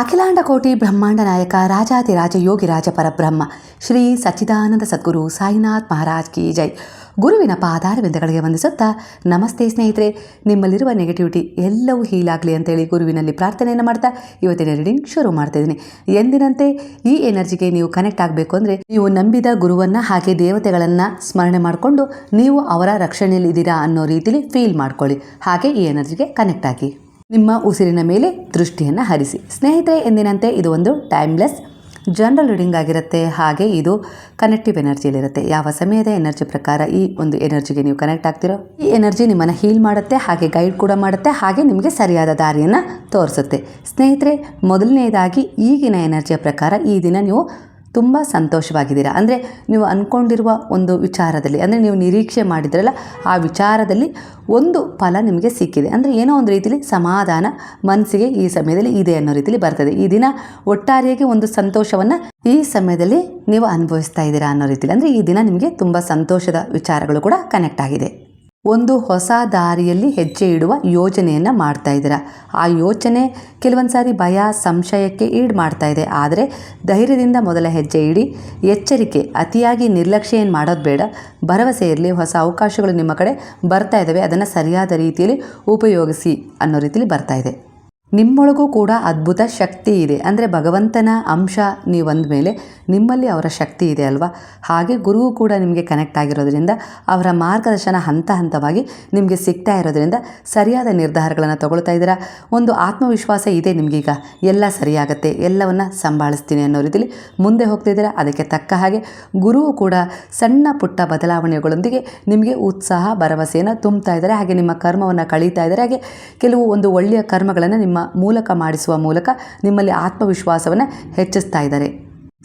ಅಖಿಲಾಂಡ ಕೋಟಿ ಬ್ರಹ್ಮಾಂಡ ನಾಯಕ ರಾಜಾತಿರಾಜ ಯೋಗಿರಾಜ ಪರಬ್ರಹ್ಮ ಶ್ರೀ ಸಚ್ಚಿದಾನಂದ ಸದ್ಗುರು ಸಾಯಿನಾಥ್ ಮಹಾರಾಜ್ ಕಿ ಜೈ. ಗುರುವಿನ ಪಾದಾರವಿಂದಗಳಿಗೆ ವಂದಿಸುತ್ತಾ, ನಮಸ್ತೆ ಸ್ನೇಹಿತರೆ. ನಿಮ್ಮಲ್ಲಿರುವ ನೆಗೆಟಿವಿಟಿ ಎಲ್ಲವೂ ಹೀಲಾಗಲಿ ಅಂತೇಳಿ ಗುರುವಿನಲ್ಲಿ ಪ್ರಾರ್ಥನೆಯನ್ನು ಮಾಡ್ತಾ ಇವತ್ತಿನ ರೀಡಿಂಗ್ ಶುರು ಮಾಡ್ತಿದ್ದೀನಿ. ಎಂದಿನಂತೆ ಈ ಎನರ್ಜಿಗೆ ನೀವು ಕನೆಕ್ಟ್ ಆಗಬೇಕು ಅಂದರೆ ನೀವು ನಂಬಿದ ಗುರುವನ್ನು ಹಾಗೆ ದೇವತೆಗಳನ್ನು ಸ್ಮರಣೆ ಮಾಡಿಕೊಂಡು ನೀವು ಅವರ ರಕ್ಷಣೆಯಲ್ಲಿ ಇದ್ದೀರಾ ಅನ್ನೋ ರೀತಿಯಲ್ಲಿ ಫೀಲ್ ಮಾಡ್ಕೊಳ್ಳಿ. ಹಾಗೆ ಈ ಎನರ್ಜಿಗೆ ಕನೆಕ್ಟ್ ಆಗಿ ನಿಮ್ಮ ಉಸಿರಿನ ಮೇಲೆ ದೃಷ್ಟಿಯನ್ನು ಹರಿಸಿ. ಸ್ನೇಹಿತರೆ, ಎಂದಿನಂತೆ ಇದು ಒಂದು ಟೈಮ್ಲೆಸ್ ಜನರಲ್ ರೀಡಿಂಗ್ ಆಗಿರುತ್ತೆ. ಹಾಗೆ ಇದು ಕನೆಕ್ಟಿವ್ ಎನರ್ಜಿಯಲ್ಲಿರುತ್ತೆ. ಯಾವ ಸಮಯದ ಎನರ್ಜಿ ಪ್ರಕಾರ ಈ ಒಂದು ಎನರ್ಜಿಗೆ ನೀವು ಕನೆಕ್ಟ್ ಆಗ್ತಿರೋ ಈ ಎನರ್ಜಿ ನಿಮ್ಮನ್ನು ಹೀಲ್ ಮಾಡುತ್ತೆ, ಹಾಗೆ ಗೈಡ್ ಕೂಡ ಮಾಡುತ್ತೆ, ಹಾಗೆ ನಿಮಗೆ ಸರಿಯಾದ ದಾರಿಯನ್ನು ತೋರಿಸುತ್ತೆ. ಸ್ನೇಹಿತರೆ, ಮೊದಲನೇದಾಗಿ ಈಗಿನ ಎನರ್ಜಿಯ ಪ್ರಕಾರ ಈ ದಿನ ನೀವು ತುಂಬ ಸಂತೋಷವಾಗಿದ್ದೀರಾ. ಅಂದರೆ ನೀವು ಅಂದ್ಕೊಂಡಿರುವ ಒಂದು ವಿಚಾರದಲ್ಲಿ, ಅಂದರೆ ನೀವು ನಿರೀಕ್ಷೆ ಮಾಡಿದ್ರಲ್ಲ ಆ ವಿಚಾರದಲ್ಲಿ ಒಂದು ಫಲ ನಿಮಗೆ ಸಿಕ್ಕಿದೆ. ಅಂದರೆ ಏನೋ ಒಂದು ರೀತಿಯಲ್ಲಿ ಸಮಾಧಾನ ಮನಸ್ಸಿಗೆ ಈ ಸಮಯದಲ್ಲಿ ಇದೆ ಅನ್ನೋ ರೀತಿಯಲ್ಲಿ ಬರ್ತದೆ. ಈ ದಿನ ಒಟ್ಟಾರೆಯಾಗಿ ಒಂದು ಸಂತೋಷವನ್ನು ಈ ಸಮಯದಲ್ಲಿ ನೀವು ಅನುಭವಿಸ್ತಾ ಇದ್ದೀರಾ ಅನ್ನೋ ರೀತಿಯಲ್ಲಿ. ಅಂದರೆ ಈ ದಿನ ನಿಮಗೆ ತುಂಬ ಸಂತೋಷದ ವಿಚಾರಗಳು ಕೂಡ ಕನೆಕ್ಟ್ ಆಗಿದೆ. ಒಂದು ಹೊಸ ದಾರಿಯಲ್ಲಿ ಹೆಜ್ಜೆ ಇಡುವ ಯೋಜನೆಯನ್ನು ಮಾಡ್ತಾ ಇದ್ದೀರಾ. ಆ ಯೋಚನೆ ಕೆಲವೊಂದು ಸಾರಿ ಭಯ ಸಂಶಯಕ್ಕೆ ಈಡು ಮಾಡ್ತಾ ಇದೆ. ಆದರೆ ಧೈರ್ಯದಿಂದ ಮೊದಲ ಹೆಜ್ಜೆ ಇಡಿ. ಎಚ್ಚರಿಕೆ, ಅತಿಯಾಗಿ ನಿರ್ಲಕ್ಷ್ಯ ಏನು ಮಾಡೋದು ಬೇಡ. ಭರವಸೆ ಇರಲಿ. ಹೊಸ ಅವಕಾಶಗಳು ನಿಮ್ಮ ಕಡೆ ಬರ್ತಾ ಇದ್ದಾವೆ, ಅದನ್ನು ಸರಿಯಾದ ರೀತಿಯಲ್ಲಿ ಉಪಯೋಗಿಸಿ ಅನ್ನೋ ರೀತಿಯಲ್ಲಿ ಬರ್ತಾ ಇದೆ. ನಿಮ್ಮೊಳಗೂ ಕೂಡ ಅದ್ಭುತ ಶಕ್ತಿ ಇದೆ. ಅಂದರೆ ಭಗವಂತನ ಅಂಶ ನೀವು ಅಂದ ಮೇಲೆ ನಿಮ್ಮಲ್ಲಿ ಅವರ ಶಕ್ತಿ ಇದೆ ಅಲ್ವಾ. ಹಾಗೆ ಗುರುವು ಕೂಡ ನಿಮಗೆ ಕನೆಕ್ಟ್ ಆಗಿರೋದ್ರಿಂದ ಅವರ ಮಾರ್ಗದರ್ಶನ ಹಂತ ಹಂತವಾಗಿ ನಿಮಗೆ ಸಿಗ್ತಾ ಇರೋದ್ರಿಂದ ಸರಿಯಾದ ನಿರ್ಧಾರಗಳನ್ನು ತಗೊಳ್ತಾ ಇದ್ದೀರಾ. ಒಂದು ಆತ್ಮವಿಶ್ವಾಸ ಇದೆ ನಿಮಗೀಗ. ಎಲ್ಲ ಸರಿಯಾಗತ್ತೆ, ಎಲ್ಲವನ್ನು ಸಂಭಾಳಿಸ್ತೀನಿ ಅನ್ನೋ ರೀತಿಯಲ್ಲಿ ಮುಂದೆ ಹೋಗ್ತಿದ್ದೀರಾ. ಅದಕ್ಕೆ ತಕ್ಕ ಹಾಗೆ ಗುರುವು ಕೂಡ ಸಣ್ಣ ಪುಟ್ಟ ಬದಲಾವಣೆಗಳೊಂದಿಗೆ ನಿಮಗೆ ಉತ್ಸಾಹ ಭರವಸೆಯನ್ನು ತುಂಬ್ತಾ ಇದ್ದಾರೆ. ಹಾಗೆ ನಿಮ್ಮ ಕರ್ಮವನ್ನು ಕಳೀತಾ ಇದ್ದಾರೆ. ಹಾಗೆ ಕೆಲವು ಒಂದು ಒಳ್ಳೆಯ ಕರ್ಮಗಳನ್ನು ನಿಮ್ಮ ಮೂಲಕ ಮಾಡಿಸುವ ಮೂಲಕ ನಿಮ್ಮಲ್ಲಿ ಆತ್ಮವಿಶ್ವಾಸವನ್ನು ಹೆಚ್ಚಿಸ್ತಾ ಇದ್ದಾರೆ.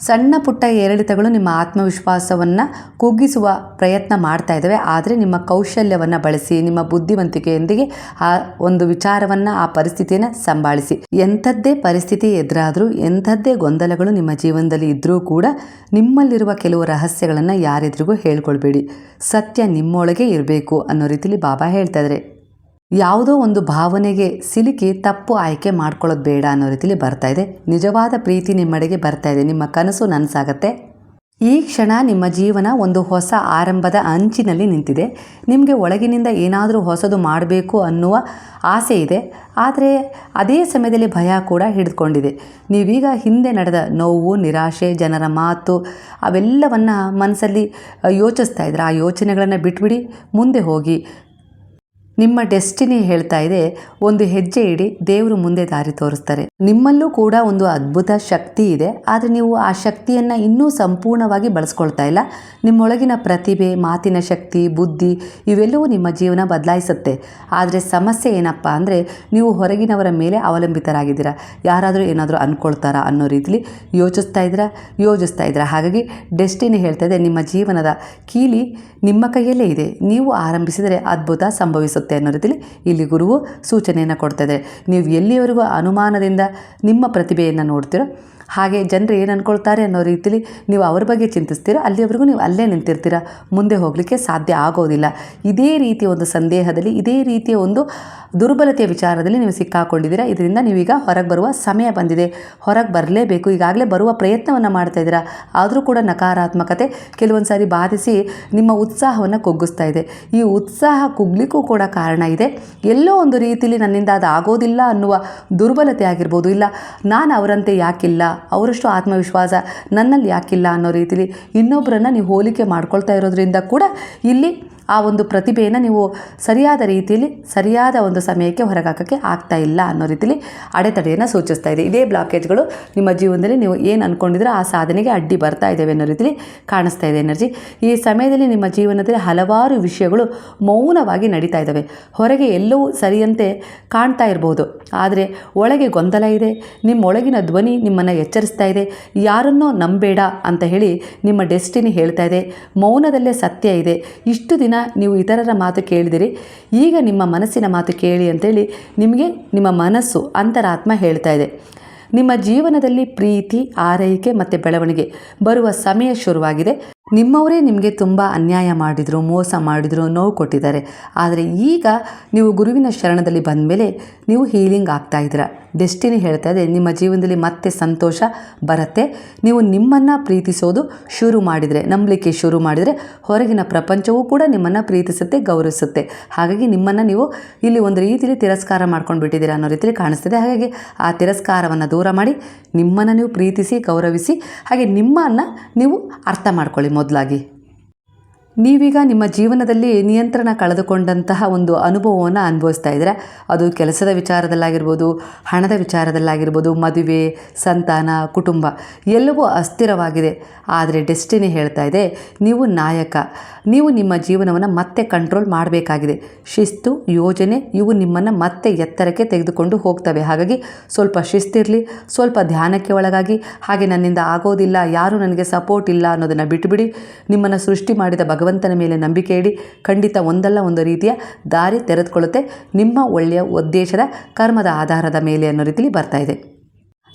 ಸಣ್ಣ ಪುಟ್ಟ ಏರಿಳಿತಗಳು ನಿಮ್ಮ ಆತ್ಮವಿಶ್ವಾಸವನ್ನು ಕುಗ್ಗಿಸುವ ಪ್ರಯತ್ನ ಮಾಡ್ತಾ ಇದ್ದಾವೆ. ಆದರೆ ನಿಮ್ಮ ಕೌಶಲ್ಯವನ್ನು ಬಳಸಿ, ನಿಮ್ಮ ಬುದ್ಧಿವಂತಿಕೆಯೊಂದಿಗೆ ಆ ಒಂದು ವಿಚಾರವನ್ನು, ಆ ಪರಿಸ್ಥಿತಿಯನ್ನು ಸಂಭಾಳಿಸಿ. ಎಂಥದ್ದೇ ಪರಿಸ್ಥಿತಿ ಎದುರಾದರೂ, ಎಂಥದ್ದೇ ಗೊಂದಲಗಳು ನಿಮ್ಮ ಜೀವನದಲ್ಲಿ ಇದ್ದರೂ ಕೂಡ ನಿಮ್ಮಲ್ಲಿರುವ ಕೆಲವು ರಹಸ್ಯಗಳನ್ನು ಯಾರೆದುರಿಗೂ ಹೇಳ್ಕೊಳ್ಬೇಡಿ. ಸತ್ಯ ನಿಮ್ಮೊಳಗೆ ಇರಬೇಕು ಅನ್ನೋ ರೀತಿಯಲ್ಲಿ ಬಾಬಾ ಹೇಳ್ತಾ ಇದ್ದಾರೆ. ಯಾವುದೋ ಒಂದು ಭಾವನೆಗೆ ಸಿಲುಕಿ ತಪ್ಪು ಆಯ್ಕೆ ಮಾಡ್ಕೊಳ್ಳೋದು ಬೇಡ ಅನ್ನೋ ರೀತಿಯಲ್ಲಿ ಬರ್ತಾ ಇದೆ. ನಿಜವಾದ ಪ್ರೀತಿ ನಿಮ್ಮೆಡೆಗೆ ಬರ್ತಾ ಇದೆ. ನಿಮ್ಮ ಕನಸು ನನಸಾಗತ್ತೆ. ಈ ಕ್ಷಣ ನಿಮ್ಮ ಜೀವನ ಒಂದು ಹೊಸ ಆರಂಭದ ಅಂಚಿನಲ್ಲಿ ನಿಂತಿದೆ. ನಿಮಗೆ ಒಳಗಿನಿಂದ ಏನಾದರೂ ಹೊಸದು ಮಾಡಬೇಕು ಅನ್ನುವ ಆಸೆ ಇದೆ. ಆದರೆ ಅದೇ ಸಮಯದಲ್ಲಿ ಭಯ ಕೂಡ ಹಿಡಿದುಕೊಂಡಿದೆ. ನೀವೀಗ ಹಿಂದೆ ನಡೆದ ನೋವು, ನಿರಾಶೆ, ಜನರ ಮಾತು ಅವೆಲ್ಲವನ್ನು ಮನಸ್ಸಲ್ಲಿ ಯೋಚಿಸ್ತಾ ಇದ್ರೆ ಆ ಯೋಚನೆಗಳನ್ನು ಬಿಟ್ಬಿಡಿ, ಮುಂದೆ ಹೋಗಿ. ನಿಮ್ಮ ಡೆಸ್ಟಿನಿ ಹೇಳ್ತಾ ಇದೆ, ಒಂದು ಹೆಜ್ಜೆ ಇಡಿ, ದೇವರು ಮುಂದೆ ದಾರಿ ತೋರಿಸ್ತಾರೆ. ನಿಮ್ಮಲ್ಲೂ ಕೂಡ ಒಂದು ಅದ್ಭುತ ಶಕ್ತಿ ಇದೆ. ಆದರೆ ನೀವು ಆ ಶಕ್ತಿಯನ್ನು ಇನ್ನೂ ಸಂಪೂರ್ಣವಾಗಿ ಬಳಸ್ಕೊಳ್ತಾ ಇಲ್ಲ. ನಿಮ್ಮೊಳಗಿನ ಪ್ರತಿಭೆ, ಮಾತಿನ ಶಕ್ತಿ, ಬುದ್ಧಿ ಇವೆಲ್ಲವೂ ನಿಮ್ಮ ಜೀವನ ಬದಲಾಯಿಸುತ್ತೆ. ಆದರೆ ಸಮಸ್ಯೆ ಏನಪ್ಪ ಅಂದರೆ ನೀವು ಹೊರಗಿನವರ ಮೇಲೆ ಅವಲಂಬಿತರಾಗಿದ್ದೀರಾ. ಯಾರಾದರೂ ಏನಾದರೂ ಅಂದ್ಕೊಳ್ತಾರಾ ಅನ್ನೋ ರೀತಿಲಿ ಯೋಚಿಸ್ತಾ ಇದ್ದೀರಾ. ಹಾಗಾಗಿ ಡೆಸ್ಟಿನಿ ಹೇಳ್ತಾ ಇದೆ, ನಿಮ್ಮ ಜೀವನದ ಕೀಲಿ ನಿಮ್ಮ ಕೈಯಲ್ಲೇ ಇದೆ. ನೀವು ಆರಂಭಿಸಿದರೆ ಅದ್ಭುತ ಸಂಭವಿಸುತ್ತೆ ಅನ್ನೋ ರೀತಿಯಲ್ಲಿ ಇಲ್ಲಿ ಗುರುವು ಸೂಚನೆಯನ್ನು ಕೊಡ್ತಾ ಇದೆ. ನೀವು ಎಲ್ಲಿಯವರೆಗೂ ಅನುಮಾನದಿಂದ ನಿಮ್ಮ ಪ್ರತಿಭೆಯನ್ನು ನೋಡ್ತೀರೋ, ಹಾಗೆ ಜನರು ಏನು ಅಂದ್ಕೊಳ್ತಾರೆ ಅನ್ನೋ ರೀತಿಯಲ್ಲಿ ನೀವು ಅವ್ರ ಬಗ್ಗೆ ಚಿಂತಿಸ್ತೀರೋ, ಅಲ್ಲಿಯವರೆಗೂ ನೀವು ಅಲ್ಲೇ ನಿಂತಿರ್ತೀರ. ಮುಂದೆ ಹೋಗಲಿಕ್ಕೆ ಸಾಧ್ಯ ಆಗೋದಿಲ್ಲ. ಇದೇ ರೀತಿಯ ಒಂದು ಸಂದೇಹದಲ್ಲಿ, ಇದೇ ರೀತಿಯ ಒಂದು ದುರ್ಬಲತೆಯ ವಿಚಾರದಲ್ಲಿ ನೀವು ಸಿಕ್ಕಾಕೊಂಡಿದ್ದೀರಾ. ಇದರಿಂದ ನೀವೀಗ ಹೊರಗೆ ಬರುವ ಸಮಯ ಬಂದಿದೆ. ಹೊರಗೆ ಬರಲೇಬೇಕು. ಈಗಾಗಲೇ ಬರುವ ಪ್ರಯತ್ನವನ್ನು ಮಾಡ್ತಾ ಇದ್ದೀರಾ. ಆದರೂ ಕೂಡ ನಕಾರಾತ್ಮಕತೆ ಕೆಲವೊಂದು ಸಾರಿ ಬಾಧಿಸಿ ನಿಮ್ಮ ಉತ್ಸಾಹವನ್ನು ಕುಗ್ಗಿಸ್ತಾ ಇದೆ. ಈ ಉತ್ಸಾಹ ಕುಗ್ಲಿಕ್ಕೂ ಕೂಡ ಕಾರಣ ಇದೆ. ಎಲ್ಲೋ ಒಂದು ರೀತಿಯಲ್ಲಿ ನನ್ನಿಂದ ಅದು ಆಗೋದಿಲ್ಲ ಅನ್ನುವ ದುರ್ಬಲತೆ ಆಗಿರ್ಬೋದು. ಇಲ್ಲ, ನಾನು ಅವರಂತೆ ಯಾಕಿಲ್ಲ, ಅವರಷ್ಟು ಆತ್ಮವಿಶ್ವಾಸ ನನ್ನಲ್ಲಿ ಯಾಕಿಲ್ಲ ಅನ್ನೋ ರೀತಿಯಲ್ಲಿ ಇನ್ನೊಬ್ಬರನ್ನು ನೀವು ಹೋಲಿಕೆ ಮಾಡ್ಕೊಳ್ತಾ ಇರೋದ್ರಿಂದ ಕೂಡ ಇಲ್ಲಿ ಆ ಒಂದು ಪ್ರತಿಭೆಯನ್ನು ನೀವು ಸರಿಯಾದ ರೀತಿಯಲ್ಲಿ ಸರಿಯಾದ ಒಂದು ಸಮಯಕ್ಕೆ ಹೊರಗಾಕೋಕ್ಕೆ ಆಗ್ತಾ ಇಲ್ಲ ಅನ್ನೋ ರೀತಿಯಲ್ಲಿ ಅಡೆತಡೆಯನ್ನು ಸೂಚಿಸ್ತಾ ಇದೆ. ಇದೇ ಬ್ಲಾಕೇಜ್ಗಳು ನಿಮ್ಮ ಜೀವನದಲ್ಲಿ ನೀವು ಏನು ಅಂದ್ಕೊಂಡಿದ್ರೆ ಆ ಸಾಧನೆಗೆ ಅಡ್ಡಿ ಬರ್ತಾ ಇದ್ದಾವೆ ಅನ್ನೋ ರೀತಿಯಲ್ಲಿ ಕಾಣಿಸ್ತಾ ಇದೆ ಎನರ್ಜಿ. ಈ ಸಮಯದಲ್ಲಿ ನಿಮ್ಮ ಜೀವನದಲ್ಲಿ ಹಲವಾರು ವಿಷಯಗಳು ಮೌನವಾಗಿ ನಡೀತಾ ಇದ್ದಾವೆ. ಹೊರಗೆ ಎಲ್ಲವೂ ಸರಿಯಂತೆ ಕಾಣ್ತಾ ಇರ್ಬೋದು, ಆದರೆ ಒಳಗೆ ಗೊಂದಲ ಇದೆ. ನಿಮ್ಮೊಳಗಿನ ಧ್ವನಿ ನಿಮ್ಮನ್ನು ಎಚ್ಚರಿಸ್ತಾ ಇದೆ. ಯಾರನ್ನೋ ನಂಬೇಡ ಅಂತ ಹೇಳಿ ನಿಮ್ಮ ಡೆಸ್ಟಿನಿ ಹೇಳ್ತಾ ಇದೆ. ಮೌನದಲ್ಲೇ ಸತ್ಯ ಇದೆ. ಇಷ್ಟು ದಿನ ನೀವು ಇತರರ ಮಾತು ಕೇಳಿದಿರಿ, ಈಗ ನಿಮ್ಮ ಮನಸ್ಸಿನ ಮಾತು ಕೇಳಿ ಅಂತೇಳಿ ನಿಮಗೆ ನಿಮ್ಮ ಮನಸ್ಸು, ಅಂತರಾತ್ಮ ಹೇಳ್ತಾ ಇದೆ. ನಿಮ್ಮ ಜೀವನದಲ್ಲಿ ಪ್ರೀತಿ, ಆರೈಕೆ ಮತ್ತು ಬೆಳವಣಿಗೆ ಬರುವ ಸಮಯ ಶುರುವಾಗಿದೆ. ನಿಮ್ಮವರೇ ನಿಮಗೆ ತುಂಬ ಅನ್ಯಾಯ ಮಾಡಿದರು, ಮೋಸ ಮಾಡಿದರು, ನೋವು ಕೊಟ್ಟಿದ್ದಾರೆ. ಆದರೆ ಈಗ ನೀವು ಗುರುವಿನ ಶರಣದಲ್ಲಿ ಬಂದ ಮೇಲೆ ನೀವು ಹೀಲಿಂಗ್ ಆಗ್ತಾ ಇದ್ದೀರ. ಡೆಸ್ಟಿನಿ ಹೇಳ್ತಾ ಇದೆ ನಿಮ್ಮ ಜೀವನದಲ್ಲಿ ಮತ್ತೆ ಸಂತೋಷ ಬರುತ್ತೆ. ನೀವು ನಿಮ್ಮನ್ನು ಪ್ರೀತಿಸೋದು ಶುರು ಮಾಡಿದರೆ, ನಂಬಲಿಕ್ಕೆ ಶುರು ಮಾಡಿದರೆ ಹೊರಗಿನ ಪ್ರಪಂಚವೂ ಕೂಡ ನಿಮ್ಮನ್ನು ಪ್ರೀತಿಸುತ್ತೆ, ಗೌರವಿಸುತ್ತೆ. ಹಾಗಾಗಿ ನಿಮ್ಮನ್ನು ನೀವು ಇಲ್ಲಿ ಒಂದು ರೀತಿಯಲ್ಲಿ ತಿರಸ್ಕಾರ ಮಾಡ್ಕೊಂಡು ಬಿಟ್ಟಿದ್ದೀರಾ ಅನ್ನೋ ರೀತಿಯಲ್ಲಿ ಕಾಣಿಸ್ತಿದೆ. ಹಾಗಾಗಿ ಆ ತಿರಸ್ಕಾರವನ್ನು ದೂರ ಮಾಡಿ ನಿಮ್ಮನ್ನು ನೀವು ಪ್ರೀತಿಸಿ, ಗೌರವಿಸಿ, ಹಾಗೆ ನಿಮ್ಮನ್ನು ನೀವು ಅರ್ಥ ಮಾಡ್ಕೊಳ್ಳಿ. ಮೊದಲಾಗಿ ನೀವೀಗ ನಿಮ್ಮ ಜೀವನದಲ್ಲಿ ನಿಯಂತ್ರಣ ಕಳೆದುಕೊಂಡಂತಹ ಒಂದು ಅನುಭವವನ್ನು ಅನುಭವಿಸ್ತಾ ಇದ್ದೀರಾ. ಅದು ಕೆಲಸದ ವಿಚಾರದಲ್ಲಾಗಿರ್ಬೋದು, ಹಣದ ವಿಚಾರದಲ್ಲಾಗಿರ್ಬೋದು, ಮದುವೆ, ಸಂತಾನ, ಕುಟುಂಬ ಎಲ್ಲವೂ ಅಸ್ಥಿರವಾಗಿದೆ. ಆದರೆ ಡೆಸ್ಟಿನಿ ಹೇಳ್ತಾ ಇದೆ ನೀವು ನಾಯಕ. ನೀವು ನಿಮ್ಮ ಜೀವನವನ್ನು ಮತ್ತೆ ಕಂಟ್ರೋಲ್ ಮಾಡಬೇಕಾಗಿದೆ. ಶಿಸ್ತು, ಯೋಜನೆ ಇವು ನಿಮ್ಮನ್ನು ಮತ್ತೆ ಎತ್ತರಕ್ಕೆ ತೆಗೆದುಕೊಂಡು ಹೋಗ್ತವೆ. ಹಾಗಾಗಿ ಸ್ವಲ್ಪ ಶಿಸ್ತಿರಲಿ, ಸ್ವಲ್ಪ ಧ್ಯಾನಕ್ಕೆ ಒಳಗಾಗಿ, ಹಾಗೆ ನನ್ನಿಂದ ಆಗೋದಿಲ್ಲ, ಯಾರೂ ನನಗೆ ಸಪೋರ್ಟ್ ಇಲ್ಲ ಅನ್ನೋದನ್ನು ಬಿಟ್ಟುಬಿಡಿ. ನಿಮ್ಮನ್ನು ಸೃಷ್ಟಿ ಮಾಡಿದ ಭಗವಂತನ ಮೇಲೆ ನಂಬಿಕೆ ಇಡಿ. ಖಂಡಿತ ಒಂದಲ್ಲ ಒಂದು ರೀತಿಯ ದಾರಿ ತೆರೆದುಕೊಳ್ಳುತ್ತೆ, ನಿಮ್ಮ ಒಳ್ಳೆಯ ಉದ್ದೇಶದ ಕರ್ಮದ ಆಧಾರದ ಮೇಲೆ ಅನ್ನೋ ರೀತಿಯಲ್ಲಿ ಬರ್ತಾ ಇದೆ.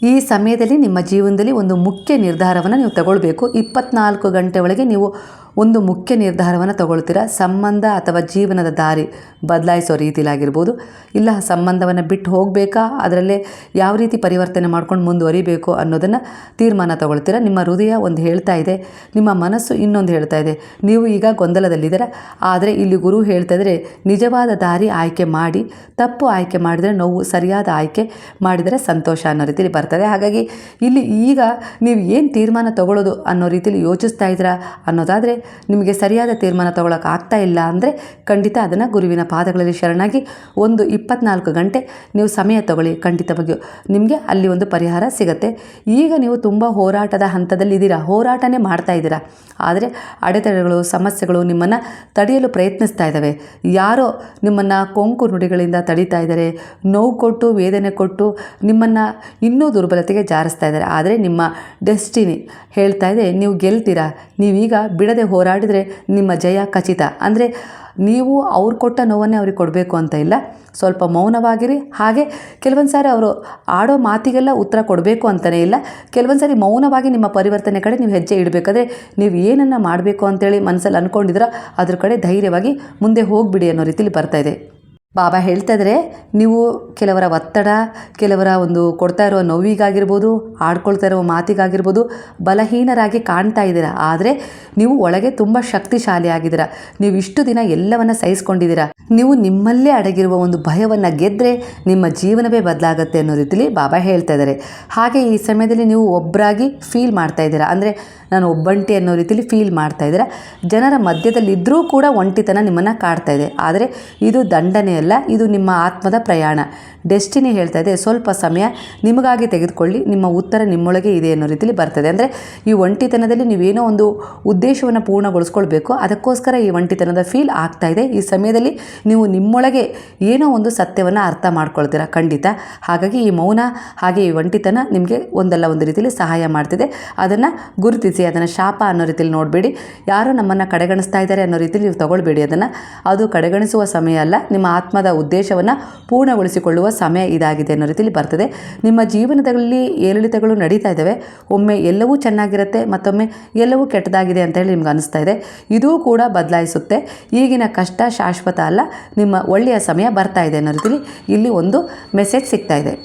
ಈ ಸಮಯದಲ್ಲಿ ನಿಮ್ಮ ಜೀವನದಲ್ಲಿ ಒಂದು ಮುಖ್ಯ ನಿರ್ಧಾರವನ್ನು ನೀವು ತಗೊಳ್ಬೇಕು. 24 ಗಂಟೆ ಒಳಗೆ ನೀವು ಒಂದು ಮುಖ್ಯ ನಿರ್ಧಾರವನ್ನು ತಗೊಳ್ತೀರಾ. ಸಂಬಂಧ ಅಥವಾ ಜೀವನದ ದಾರಿ ಬದಲಾಯಿಸೋ ರೀತಿಲಾಗಿರ್ಬೋದು, ಇಲ್ಲ ಸಂಬಂಧವನ್ನು ಬಿಟ್ಟು ಹೋಗಬೇಕಾ, ಅದರಲ್ಲೇ ಯಾವ ರೀತಿ ಪರಿವರ್ತನೆ ಮಾಡ್ಕೊಂಡು ಮುಂದುವರಿಬೇಕು ಅನ್ನೋದನ್ನು ತೀರ್ಮಾನ ತಗೊಳ್ತೀರಾ. ನಿಮ್ಮ ಹೃದಯ ಒಂದು ಹೇಳ್ತಾ ಇದೆ, ನಿಮ್ಮ ಮನಸ್ಸು ಇನ್ನೊಂದು ಹೇಳ್ತಾ ಇದೆ. ನೀವು ಈಗ ಗೊಂದಲದಲ್ಲಿದ್ದೀರಾ. ಆದರೆ ಇಲ್ಲಿ ಗುರು ಹೇಳ್ತಾ ಇದ್ದಾರೆ ನಿಜವಾದ ದಾರಿ ಆಯ್ಕೆ ಮಾಡಿ, ತಪ್ಪು ಆಯ್ಕೆ ಮಾಡಿದರೆ ನೋವು, ಸರಿಯಾದ ಆಯ್ಕೆ ಮಾಡಿದರೆ ಸಂತೋಷ ಅನ್ನೋ ರೀತಿಯಲ್ಲಿ ಬರ್ತದೆ. ಹಾಗಾಗಿ ಇಲ್ಲಿ ಈಗ ನೀವು ಏನು ತೀರ್ಮಾನ ತಗೊಳ್ಳೋದು ಅನ್ನೋ ರೀತಿಯಲ್ಲಿ ಯೋಚಿಸ್ತಾ ಇದ್ದೀರಾ ಅನ್ನೋದಾದರೆ, ನಿಮಗೆ ಸರಿಯಾದ ತೀರ್ಮಾನ ತಗೊಳ್ಳೋಕೆ ಆಗ್ತಾ ಇಲ್ಲ ಅಂದರೆ ಖಂಡಿತ ಅದನ್ನು ಗುರುವಿನ ಪಾದಗಳಲ್ಲಿ ಶರಣಾಗಿ ಒಂದು 24 ಗಂಟೆ ನೀವು ಸಮಯ ತಗೊಳ್ಳಿ. ಖಂಡಿತವಾಗಿಯೂ ನಿಮಗೆ ಅಲ್ಲಿ ಒಂದು ಪರಿಹಾರ ಸಿಗುತ್ತೆ. ಈಗ ನೀವು ತುಂಬ ಹೋರಾಟದ ಹಂತದಲ್ಲಿ ಇದ್ದೀರಾ, ಹೋರಾಟನೇ ಮಾಡ್ತಾ ಇದ್ದೀರಾ. ಆದರೆ ಅಡೆತಡೆಗಳು, ಸಮಸ್ಯೆಗಳು ನಿಮ್ಮನ್ನು ತಡೆಯಲು ಪ್ರಯತ್ನಿಸ್ತಾ ಇದ್ದಾವೆ. ಯಾರೋ ನಿಮ್ಮನ್ನು ಕೊಂಕು ನುಡಿಗಳಿಂದ ತಡೀತಾ ಇದ್ದಾರೆ, ನೋವು ಕೊಟ್ಟು, ವೇದನೆ ಕೊಟ್ಟು ನಿಮ್ಮನ್ನು ಇನ್ನೂ ದುರ್ಬಲತೆಗೆ ಜಾರಿಸ್ತಾ ಇದ್ದಾರೆ. ಆದರೆ ನಿಮ್ಮ ಡೆಸ್ಟಿನಿ ಹೇಳ್ತಾ ಇದೆ ನೀವು ಗೆಲ್ತೀರಾ. ನೀವೀಗ ಬಿಡದೆ ಹೋರಾಡಿದರೆ ನಿಮ್ಮ ಜಯ ಖಚಿತ. ಅಂದರೆ ನೀವು ಅವ್ರು ಕೊಟ್ಟ ನೋವನ್ನೇ ಅವ್ರಿಗೆ ಕೊಡಬೇಕು ಅಂತ ಇಲ್ಲ, ಸ್ವಲ್ಪ ಮೌನವಾಗಿರಿ. ಹಾಗೆ ಕೆಲವೊಂದು ಸಾರಿ ಅವರು ಆಡೋ ಮಾತಿಗೆಲ್ಲ ಉತ್ತರ ಕೊಡಬೇಕು ಅಂತಲೇ ಇಲ್ಲ. ಕೆಲವೊಂದು ಸಾರಿ ಮೌನವಾಗಿ ನಿಮ್ಮ ಪರಿವರ್ತನೆ ಕಡೆ ನೀವು ಹೆಜ್ಜೆ ಇಡಬೇಕಾದ್ರೆ ನೀವು ಏನನ್ನು ಮಾಡಬೇಕು ಅಂತೇಳಿ ಮನಸ್ಸಲ್ಲಿ ಅಂದ್ಕೊಂಡಿದ್ದೀರ ಅದ್ರ ಕಡೆ ಧೈರ್ಯವಾಗಿ ಮುಂದೆ ಹೋಗಿಬಿಡಿ ಅನ್ನೋ ರೀತಿಯಲ್ಲಿ ಬರ್ತಾ ಇದೆ. ಬಾಬಾ ಹೇಳ್ತಾ ಇದ್ದಾರೆ ನೀವು ಕೆಲವರ ಒತ್ತಡ, ಕೆಲವರ ಒಂದು ಕೊಡ್ತಾ ಇರೋ ನೋವಿಗಾಗಿರ್ಬೋದು, ಆಡ್ಕೊಳ್ತಾ ಇರೋ ಮಾತಿಗಾಗಿರ್ಬೋದು ಬಲಹೀನರಾಗಿ ಕಾಣ್ತಾ ಇದ್ದೀರಾ. ಆದರೆ ನೀವು ಒಳಗೆ ತುಂಬ ಶಕ್ತಿಶಾಲಿ ಆಗಿದ್ದೀರಾ. ನೀವು ಇಷ್ಟು ದಿನ ಎಲ್ಲವನ್ನು ಸಹಿಸ್ಕೊಂಡಿದ್ದೀರಾ. ನೀವು ನಿಮ್ಮಲ್ಲೇ ಅಡಗಿರುವ ಒಂದು ಭಯವನ್ನು ಗೆದ್ದರೆ ನಿಮ್ಮ ಜೀವನವೇ ಬದಲಾಗುತ್ತೆ ಅನ್ನೋ ರೀತಿಯಲ್ಲಿ ಬಾಬಾ ಹೇಳ್ತಾ ಇದ್ದಾರೆ. ಹಾಗೆ ಈ ಸಮಯದಲ್ಲಿ ನೀವು ಒಬ್ಬರಾಗಿ ಫೀಲ್ ಮಾಡ್ತಾ ಇದ್ದೀರಾ. ಅಂದರೆ ನಾನು ಒಬ್ಬಂಟಿ ಅನ್ನೋ ರೀತಿಯಲ್ಲಿ ಫೀಲ್ ಮಾಡ್ತಾ ಇದ್ದೀರಾ. ಜನರ ಮಧ್ಯದಲ್ಲಿದ್ದರೂ ಕೂಡ ಒಂಟಿತನ ನಿಮ್ಮನ್ನು ಕಾಡ್ತಾ ಇದೆ. ಆದರೆ ಇದು ದಂಡನೆ ಅಲ್ಲ, ಇದು ನಿಮ್ಮ ಆತ್ಮದ ಪ್ರಯಾಣ. ಡೆಸ್ಟಿನಿ ಹೇಳ್ತಾ ಇದೆ ಸ್ವಲ್ಪ ಸಮಯ ನಿಮಗಾಗಿ ತೆಗೆದುಕೊಳ್ಳಿ, ನಿಮ್ಮ ಉತ್ತರ ನಿಮ್ಮೊಳಗೆ ಇದೆ ಅನ್ನೋ ರೀತಿಯಲ್ಲಿ ಬರ್ತದೆ. ಅಂದರೆ ಈ ಒಂಟಿತನದಲ್ಲಿ ನೀವೇನೋ ಒಂದು ಉದ್ದೇಶವನ್ನು ಪೂರ್ಣಗೊಳಿಸ್ಕೊಳ್ಬೇಕು, ಅದಕ್ಕೋಸ್ಕರ ಈ ಒಂಟಿತನದ ಫೀಲ್ ಆಗ್ತಾ ಇದೆ. ಈ ಸಮಯದಲ್ಲಿ ನೀವು ನಿಮ್ಮೊಳಗೆ ಏನೋ ಒಂದು ಸತ್ಯವನ್ನು ಅರ್ಥ ಮಾಡ್ಕೊಳ್ತೀರಾ ಖಂಡಿತ. ಹಾಗಾಗಿ ಈ ಮೌನ ಹಾಗೆ ಈ ಒಂಟಿತನ ನಿಮಗೆ ಒಂದಲ್ಲ ಒಂದು ರೀತಿಯಲ್ಲಿ ಸಹಾಯ ಮಾಡ್ತಿದೆ. ಅದನ್ನು ಗುರುತಿಸಿ, ಅದನ್ನು ಶಾಪ ಅನ್ನೋ ರೀತಿಯಲ್ಲಿ ನೋಡಬೇಡಿ. ಯಾರೋ ನಮ್ಮನ್ನು ಕಡೆಗಣಿಸ್ತಾ ಇದ್ದಾರೆ ಅನ್ನೋ ರೀತಿಯಲ್ಲಿ ನೀವು ತಗೊಳ್ಬೇಡಿ ಅದನ್ನು. ಅದು ಕಡೆಗಣಿಸುವ ಸಮಯ ಅಲ್ಲ, ನಿಮ್ಮ ಆತ್ಮದ ಉದ್ದೇಶವನ್ನು ಪೂರ್ಣಗೊಳಿಸಿಕೊಳ್ಳುವ ಸಮಯ ಇದಾಗಿದೆ ಅನ್ನೋ ರೀತಿಯಲ್ಲಿ ಬರ್ತದೆ. ನಿಮ್ಮ ಜೀವನದಲ್ಲಿ ಏರಿಳಿತಗಳು ನಡೀತಾ ಇದ್ದಾವೆ. ಒಮ್ಮೆ ಎಲ್ಲವೂ ಚೆನ್ನಾಗಿರುತ್ತೆ, ಮತ್ತೊಮ್ಮೆ ಎಲ್ಲವೂ ಕೆಟ್ಟದಾಗಿದೆ ಅಂತ ಹೇಳಿ ನಿಮ್ಗೆ ಅನಿಸ್ತಾ ಇದೆ. ಇದೂ ಕೂಡ ಬದಲಾಯಿಸುತ್ತೆ. ಈಗಿನ ಕಷ್ಟ ಶಾಶ್ವತ ಅಲ್ಲ, ನಿಮ್ಮ ಒಳ್ಳೆಯ ಸಮಯ ಬರ್ತಾ ಇದೆ ಅನ್ನೋ ರೀತಿಯಲ್ಲಿ ಇಲ್ಲಿ ಒಂದು ಮೆಸೇಜ್ ಸಿಗ್ತಾ ಇದೆ.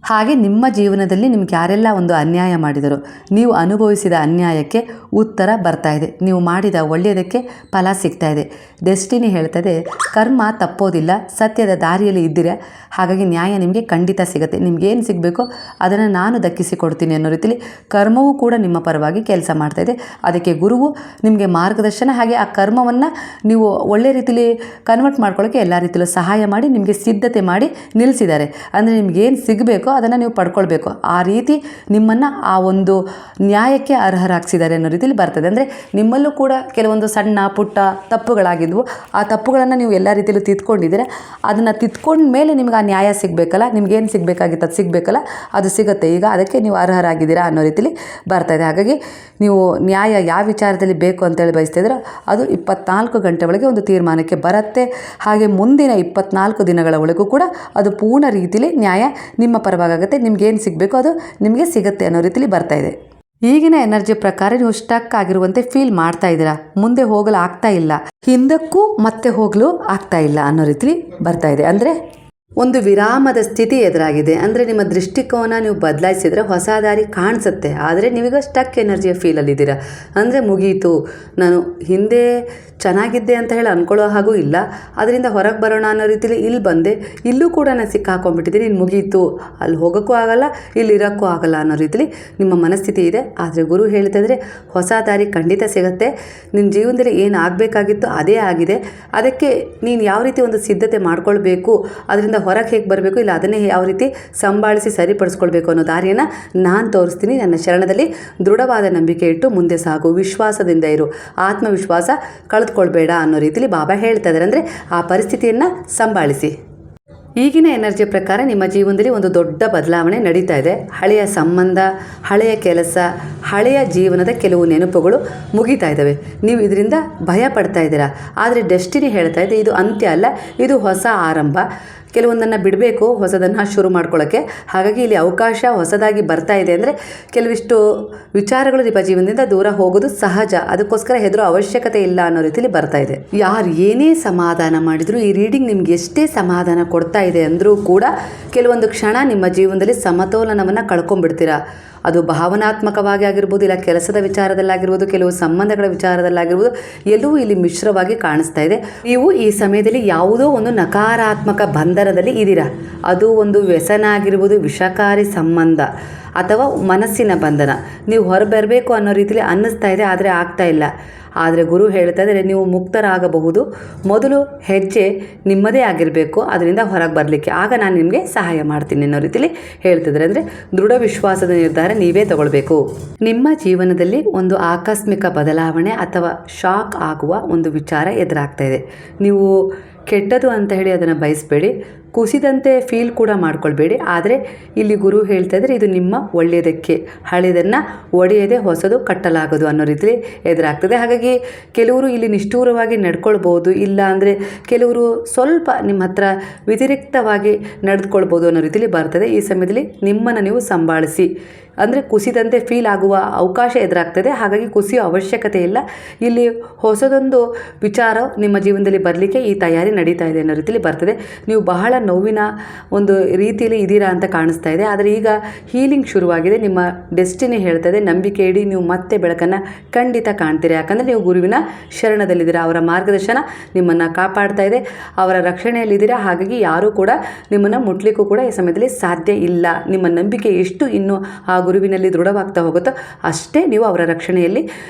ಹಾಗೆ ನಿಮ್ಮ ಜೀವನದಲ್ಲಿ ನಿಮ್ಗೆ ಯಾರೆಲ್ಲ ಒಂದು ಅನ್ಯಾಯ ಮಾಡಿದರು, ನೀವು ಅನುಭವಿಸಿದ ಅನ್ಯಾಯಕ್ಕೆ ಉತ್ತರ ಬರ್ತಾ ಇದೆ. ನೀವು ಮಾಡಿದ ಒಳ್ಳೆಯದಕ್ಕೆ ಫಲ ಸಿಗ್ತಾ ಇದೆ. ಡೆಸ್ಟಿನಿ ಹೇಳ್ತದೆ ಕರ್ಮ ತಪ್ಪೋದಿಲ್ಲ, ಸತ್ಯದ ದಾರಿಯಲ್ಲಿ ಇದ್ದೀರಾ. ಹಾಗಾಗಿ ನ್ಯಾಯ ನಿಮಗೆ ಖಂಡಿತ ಸಿಗುತ್ತೆ. ನಿಮ್ಗೇನು ಸಿಗಬೇಕೋ ಅದನ್ನು ನಾನು ದಕ್ಕಿಸಿಕೊಡ್ತೀನಿ ಅನ್ನೋ ರೀತಿಯಲ್ಲಿ ಕರ್ಮವೂ ಕೂಡ ನಿಮ್ಮ ಪರವಾಗಿ ಕೆಲಸ ಮಾಡ್ತಾ ಇದೆ. ಅದಕ್ಕೆ ಗುರುವು ನಿಮಗೆ ಮಾರ್ಗದರ್ಶನ, ಹಾಗೆ ಆ ಕರ್ಮವನ್ನು ನೀವು ಒಳ್ಳೆ ರೀತಿಯಲ್ಲಿ ಕನ್ವರ್ಟ್ ಮಾಡ್ಕೊಳ್ಳೋಕ್ಕೆ ಎಲ್ಲ ರೀತಿಯಲ್ಲೂ ಸಹಾಯ ಮಾಡಿ ನಿಮಗೆ ಸಿದ್ಧತೆ ಮಾಡಿ ನಿಲ್ಲಿಸಿದ್ದಾರೆ. ಅಂದರೆ ನಿಮಗೇನು ಸಿಗಬೇಕೋ ಅದನ್ನು ನೀವು ಪಡ್ಕೊಳ್ಬೇಕು. ಆ ರೀತಿ ನಿಮ್ಮನ್ನು ಆ ಒಂದು ನ್ಯಾಯಕ್ಕೆ ಅರ್ಹರಾಗಿಸಿದ್ದಾರೆ ಅನ್ನೋ ರೀತಿಯಲ್ಲಿ ಬರ್ತದೆ. ಅಂದರೆ ನಿಮ್ಮಲ್ಲೂ ಕೂಡ ಕೆಲವೊಂದು ಸಣ್ಣ ಪುಟ್ಟ ತಪ್ಪುಗಳಾಗಿದ್ವು. ಆ ತಪ್ಪುಗಳನ್ನು ನೀವು ಎಲ್ಲ ರೀತಿಯಲ್ಲೂ ತಿದ್ಕೊಂಡಿದ್ದೀರ. ಅದನ್ನು ತಿದ್ಕೊಂಡ ಮೇಲೆ ನಿಮ್ಗೆ ಆ ನ್ಯಾಯ ಸಿಗಬೇಕಲ್ಲ, ನಿಮ್ಗೇನು ಸಿಗಬೇಕಾಗಿತ್ತು ಅದು ಸಿಗಬೇಕಲ್ಲ, ಅದು ಸಿಗುತ್ತೆ. ಈಗ ಅದಕ್ಕೆ ನೀವು ಅರ್ಹರಾಗಿದ್ದೀರಾ ಅನ್ನೋ ರೀತಿಯಲ್ಲಿ ಬರ್ತಾಯಿದೆ. ಹಾಗಾಗಿ ನೀವು ನ್ಯಾಯ ಯಾವ ವಿಚಾರದಲ್ಲಿ ಬೇಕು ಅಂತೇಳಿ ಬಯಸ್ತಿದ್ರೆ ಅದು 24 ಗಂಟೆ ಒಳಗೆ ಒಂದು ತೀರ್ಮಾನಕ್ಕೆ ಬರುತ್ತೆ. ಹಾಗೆ ಮುಂದಿನ 24 ದಿನಗಳ ಒಳಗೂ ಕೂಡ ಅದು ಪೂರ್ಣ ರೀತಿಯಲ್ಲಿ ನ್ಯಾಯ ನಿಮ್ಮ ಪರವಾಗುತ್ತೆ. ನಿಮ್ಗೇನು ಸಿಗಬೇಕು ಅದು ನಿಮಗೆ ಸಿಗುತ್ತೆ ಅನ್ನೋ ರೀತಿಯಲ್ಲಿ ಬರ್ತಾಯಿದೆ. ಈಗಿನ ಎನರ್ಜಿ ಪ್ರಕಾರ ನೀವು ಸ್ಟಕ್ ಆಗಿರುವಂತೆ ಫೀಲ್ ಮಾಡ್ತಾ ಇದ್ದೀರಾ, ಮುಂದೆ ಹೋಗಲು ಆಗ್ತಾ ಇಲ್ಲ, ಹಿಂದಕ್ಕೂ ಮತ್ತೆ ಹೋಗಲು ಆಗ್ತಾ ಇಲ್ಲ ಅನ್ನೋ ರೀತಿ ಬರ್ತಾ ಇದೆ. ಅಂದರೆ ಒಂದು ವಿರಾಮದ ಸ್ಥಿತಿ ಎದುರಾಗಿದೆ. ಅಂದರೆ ನಿಮ್ಮ ದೃಷ್ಟಿಕೋನ ನೀವು ಬದಲಾಯಿಸಿದರೆ ಹೊಸ ದಾರಿ ಕಾಣಿಸುತ್ತೆ, ಆದರೆ ನೀವೀಗ ಸ್ಟಕ್ ಎನರ್ಜಿಯ ಫೀಲಲ್ಲಿದ್ದೀರಾ. ಅಂದರೆ ಮುಗೀತು, ನಾನು ಹಿಂದೆ ಚೆನ್ನಾಗಿದ್ದೆ ಅಂತ ಹೇಳಿ ಅಂದ್ಕೊಳ್ಳೋ ಹಾಗೂ ಇಲ್ಲ, ಅದರಿಂದ ಹೊರಗೆ ಬರೋಣ ಅನ್ನೋ ರೀತಿಲಿ ಇಲ್ಲಿ ಬಂದೆ, ಇಲ್ಲೂ ಕೂಡ ನಾನು ಸಿಕ್ಕಾಕೊಂಡ್ಬಿಟ್ಟಿದ್ದೀನಿ, ಇನ್ನು ಮುಗೀತು, ಅಲ್ಲಿ ಹೋಗೋಕ್ಕೂ ಆಗಲ್ಲ, ಇಲ್ಲಿ ಇರೋಕ್ಕೂ ಆಗಲ್ಲ ಅನ್ನೋ ರೀತಿಲಿ ನಿಮ್ಮ ಮನಸ್ಥಿತಿ ಇದೆ. ಆದರೆ ಗುರು ಹೇಳ್ತಾ ಇದ್ರೆ ಹೊಸ ದಾರಿ ಖಂಡಿತ ಸಿಗುತ್ತೆ. ನಿನ್ನ ಜೀವನದಲ್ಲಿ ಏನು ಆಗಬೇಕಾಗಿತ್ತು ಅದೇ ಆಗಿದೆ. ಅದಕ್ಕೆ ನೀನು ಯಾವ ರೀತಿ ಒಂದು ಸಿದ್ಧತೆ ಮಾಡ್ಕೊಳ್ಬೇಕು, ಅದರಿಂದ ಹೊರಗೆ ಹೇಗೆ ಬರಬೇಕು, ಇಲ್ಲ ಅದನ್ನೇ ಯಾವ ರೀತಿ ಸಂಭಾಳಿಸಿ ಸರಿಪಡಿಸ್ಕೊಳ್ಬೇಕು ಅನ್ನೋ ದಾರಿಯನ್ನು ನಾನು ತೋರಿಸ್ತೀನಿ. ನನ್ನ ಶರಣದಲ್ಲಿ ದೃಢವಾದ ನಂಬಿಕೆ ಇಟ್ಟು ಮುಂದೆ ಸಾಗು, ವಿಶ್ವಾಸದಿಂದ ಇರು, ಆತ್ಮವಿಶ್ವಾಸ ಕಳೆದುಕೊಳ್ಬೇಡ ಅನ್ನೋ ರೀತಿಲಿ ಬಾಬಾ ಹೇಳ್ತಾ ಇದ್ದಾರೆ. ಅಂದರೆ ಆ ಪರಿಸ್ಥಿತಿಯನ್ನು ಸಂಭಾಳಿಸಿ. ಈಗಿನ ಎನರ್ಜಿ ಪ್ರಕಾರ ನಿಮ್ಮ ಜೀವನದಲ್ಲಿ ಒಂದು ದೊಡ್ಡ ಬದಲಾವಣೆ ನಡೀತಾ ಇದೆ. ಹಳೆಯ ಸಂಬಂಧ, ಹಳೆಯ ಕೆಲಸ, ಹಳೆಯ ಜೀವನದ ಕೆಲವು ನೆನಪುಗಳು ಮುಗಿತಾ ಇದ್ದಾವೆ. ನೀವು ಇದರಿಂದ ಭಯ ಪಡ್ತಾ ಇದ್ದೀರಾ, ಆದರೆ ಡೆಸ್ಟಿನಿ ಹೇಳ್ತಾ ಇದೆ ಇದು ಅಂತ್ಯ ಅಲ್ಲ, ಇದು ಹೊಸ ಆರಂಭ. ಕೆಲವೊಂದನ್ನು ಬಿಡಬೇಕು, ಹೊಸದನ್ನು ಶುರು ಮಾಡ್ಕೊಳ್ಳೋಕ್ಕೆ. ಹಾಗಾಗಿ ಇಲ್ಲಿ ಅವಕಾಶ ಹೊಸದಾಗಿ ಬರ್ತಾ ಇದೆ. ಅಂದರೆ ಕೆಲವಿಷ್ಟು ವಿಚಾರಗಳು ನಿಮ್ಮ ಜೀವನದಿಂದ ದೂರ ಹೋಗೋದು ಸಹಜ, ಅದಕ್ಕೋಸ್ಕರ ಹೆದರೋ ಅವಶ್ಯಕತೆ ಇಲ್ಲ ಅನ್ನೋ ರೀತಿಯಲ್ಲಿ ಬರ್ತಾ ಇದೆ. ಯಾರು ಏನೇ ಸಮಾಧಾನ ಮಾಡಿದ್ರು, ಈ ರೀಡಿಂಗ್ ನಿಮ್ಗೆ ಎಷ್ಟೇ ಸಮಾಧಾನ ಕೊಡ್ತಾ ಇದೆ ಅಂದರೂ ಕೂಡ ಕೆಲವೊಂದು ಕ್ಷಣ ನಿಮ್ಮ ಜೀವನದಲ್ಲಿ ಸಮತೋಲನವನ್ನು ಕಳ್ಕೊಂಡ್ಬಿಡ್ತೀರಾ. ಅದು ಭಾವನಾತ್ಮಕವಾಗಿ ಆಗಿರ್ಬೋದು, ಇಲ್ಲ ಕೆಲಸದ ವಿಚಾರದಲ್ಲಾಗಿರ್ಬೋದು, ಕೆಲವು ಸಂಬಂಧಗಳ ವಿಚಾರದಲ್ಲಾಗಿರ್ಬೋದು, ಎಲ್ಲವೂ ಇಲ್ಲಿ ಮಿಶ್ರವಾಗಿ ಕಾಣಿಸ್ತಾ ಇದೆ. ನೀವು ಈ ಸಮಯದಲ್ಲಿ ಯಾವುದೋ ಒಂದು ನಕಾರಾತ್ಮಕ ಬಂಧನದಲ್ಲಿ ಇದ್ದೀರಾ. ಅದು ಒಂದು ವ್ಯಸನ ಆಗಿರ್ಬೋದು, ವಿಷಕಾರಿ ಸಂಬಂಧ ಅಥವಾ ಮನಸ್ಸಿನ ಬಂಧನ. ನೀವು ಹೊರಬರಬೇಕು ಅನ್ನೋ ರೀತಿಯಲ್ಲಿ ಅನ್ನಿಸ್ತಾ ಇದೆ, ಆದರೆ ಆಗ್ತಾ ಇಲ್ಲ. ಆದರೆ ಗುರು ಹೇಳ್ತಾ ಇದ್ದಾರೆ ನೀವು ಮುಕ್ತರಾಗಬಹುದು. ಮೊದಲು ಹೆಜ್ಜೆ ನಿಮ್ಮದೇ ಆಗಿರಬೇಕು, ಅದರಿಂದ ಹೊರಗೆ ಬರಲಿಕ್ಕೆ. ಆಗ ನಾನು ನಿಮಗೆ ಸಹಾಯ ಮಾಡ್ತೀನಿ ಅನ್ನೋ ರೀತಿಯಲ್ಲಿ ಹೇಳ್ತಿದ್ದಾರೆ. ಅಂದರೆ ದೃಢ ವಿಶ್ವಾಸದ ನಿರ್ಧಾರ ನೀವೇ ತಗೊಳ್ಬೇಕು. ನಿಮ್ಮ ಜೀವನದಲ್ಲಿ ಒಂದು ಆಕಸ್ಮಿಕ ಬದಲಾವಣೆ ಅಥವಾ ಶಾಕ್ ಆಗುವ ಒಂದು ವಿಚಾರ ಎದುರಾಗ್ತಾ ಇದೆ. ನೀವು ಕೆಟ್ಟದು ಅಂತ ಹೇಳಿ ಅದನ್ನು ಬಯಸಬೇಡಿ, ಕುಸಿದಂತೆ ಫೀಲ್ ಕೂಡ ಮಾಡ್ಕೊಳ್ಬೇಡಿ. ಆದರೆ ಇಲ್ಲಿ ಗುರು ಹೇಳ್ತಾ ಇದ್ದಾರೆ ಇದು ನಿಮ್ಮ ಒಳ್ಳೆಯದಕ್ಕೆ, ಹಳೆಯದನ್ನು ಒಡೆಯದೆ ಹೊಸದು ಕಟ್ಟಲಾಗೋದು ಅನ್ನೋ ರೀತಿಯಲ್ಲಿ ಎದುರಾಗ್ತದೆ. ಹಾಗಾಗಿ ಕೆಲವರು ಇಲ್ಲಿ ನಿಷ್ಠೂರವಾಗಿ ನಡ್ಕೊಳ್ಬೋದು, ಇಲ್ಲ ಅಂದರೆ ಕೆಲವರು ಸ್ವಲ್ಪ ನಿಮ್ಮ ಹತ್ರ ವ್ಯತಿರಿಕ್ತವಾಗಿ ನಡೆದುಕೊಳ್ಬೋದು ಅನ್ನೋ ರೀತಿಯಲ್ಲಿ ಬರ್ತದೆ. ಈ ಸಮಯದಲ್ಲಿ ನಿಮ್ಮನ್ನು ನೀವು ಸಂಭಾಳಿಸಿ. ಅಂದರೆ ಕುಸಿದಂತೆ ಫೀಲ್ ಆಗುವ ಅವಕಾಶ ಎದುರಾಗ್ತದೆ. ಹಾಗಾಗಿ ಕುಸಿಯೋ ಅವಶ್ಯಕತೆ ಇಲ್ಲ. ಇಲ್ಲಿ ಹೊಸದೊಂದು ವಿಚಾರ ನಿಮ್ಮ ಜೀವನದಲ್ಲಿ ಬರಲಿಕ್ಕೆ ಈ ತಯಾರಿ ನಡೀತಾ ಇದೆ ಅನ್ನೋ ರೀತಿಯಲ್ಲಿ ಬರ್ತದೆ. ನೀವು ಬಹಳ ನೋವಿನ ಒಂದು ರೀತಿಯಲ್ಲಿ ಇದ್ದೀರಾ ಅಂತ ಕಾಣಿಸ್ತಾ ಇದೆ. ಆದರೆ ಈಗ ಹೀಲಿಂಗ್ ಶುರುವಾಗಿದೆ. ನಿಮ್ಮ ಡೆಸ್ಟಿನಿ ಹೇಳ್ತದೆ ನಂಬಿಕೆ ಇಡಿ, ನೀವು ಮತ್ತೆ ಬೆಳಕನ್ನು ಖಂಡಿತ ಕಾಣ್ತೀರಿ. ಯಾಕಂದರೆ ನೀವು ಗುರುವಿನ ಶರಣದಲ್ಲಿದ್ದೀರಾ, ಅವರ ಮಾರ್ಗದರ್ಶನ ನಿಮ್ಮನ್ನು ಕಾಪಾಡ್ತಾ ಇದೆ, ಅವರ ರಕ್ಷಣೆಯಲ್ಲಿದ್ದೀರಾ. ಹಾಗಾಗಿ ಯಾರೂ ಕೂಡ ನಿಮ್ಮನ್ನು ಮುಟ್ಲಿಕ್ಕೂ ಕೂಡ ಈ ಸಮಯದಲ್ಲಿ ಸಾಧ್ಯ ಇಲ್ಲ. ನಿಮ್ಮ ನಂಬಿಕೆ ಎಷ್ಟು ಇನ್ನೂ ಆ ಗುರುವಿನಲ್ಲಿ ದೃಢವಾಗ್ತಾ ಹೋಗುತ್ತೋ ಅಷ್ಟೇ ನೀವು ಅವರ ರಕ್ಷಣೆಯಲ್ಲಿ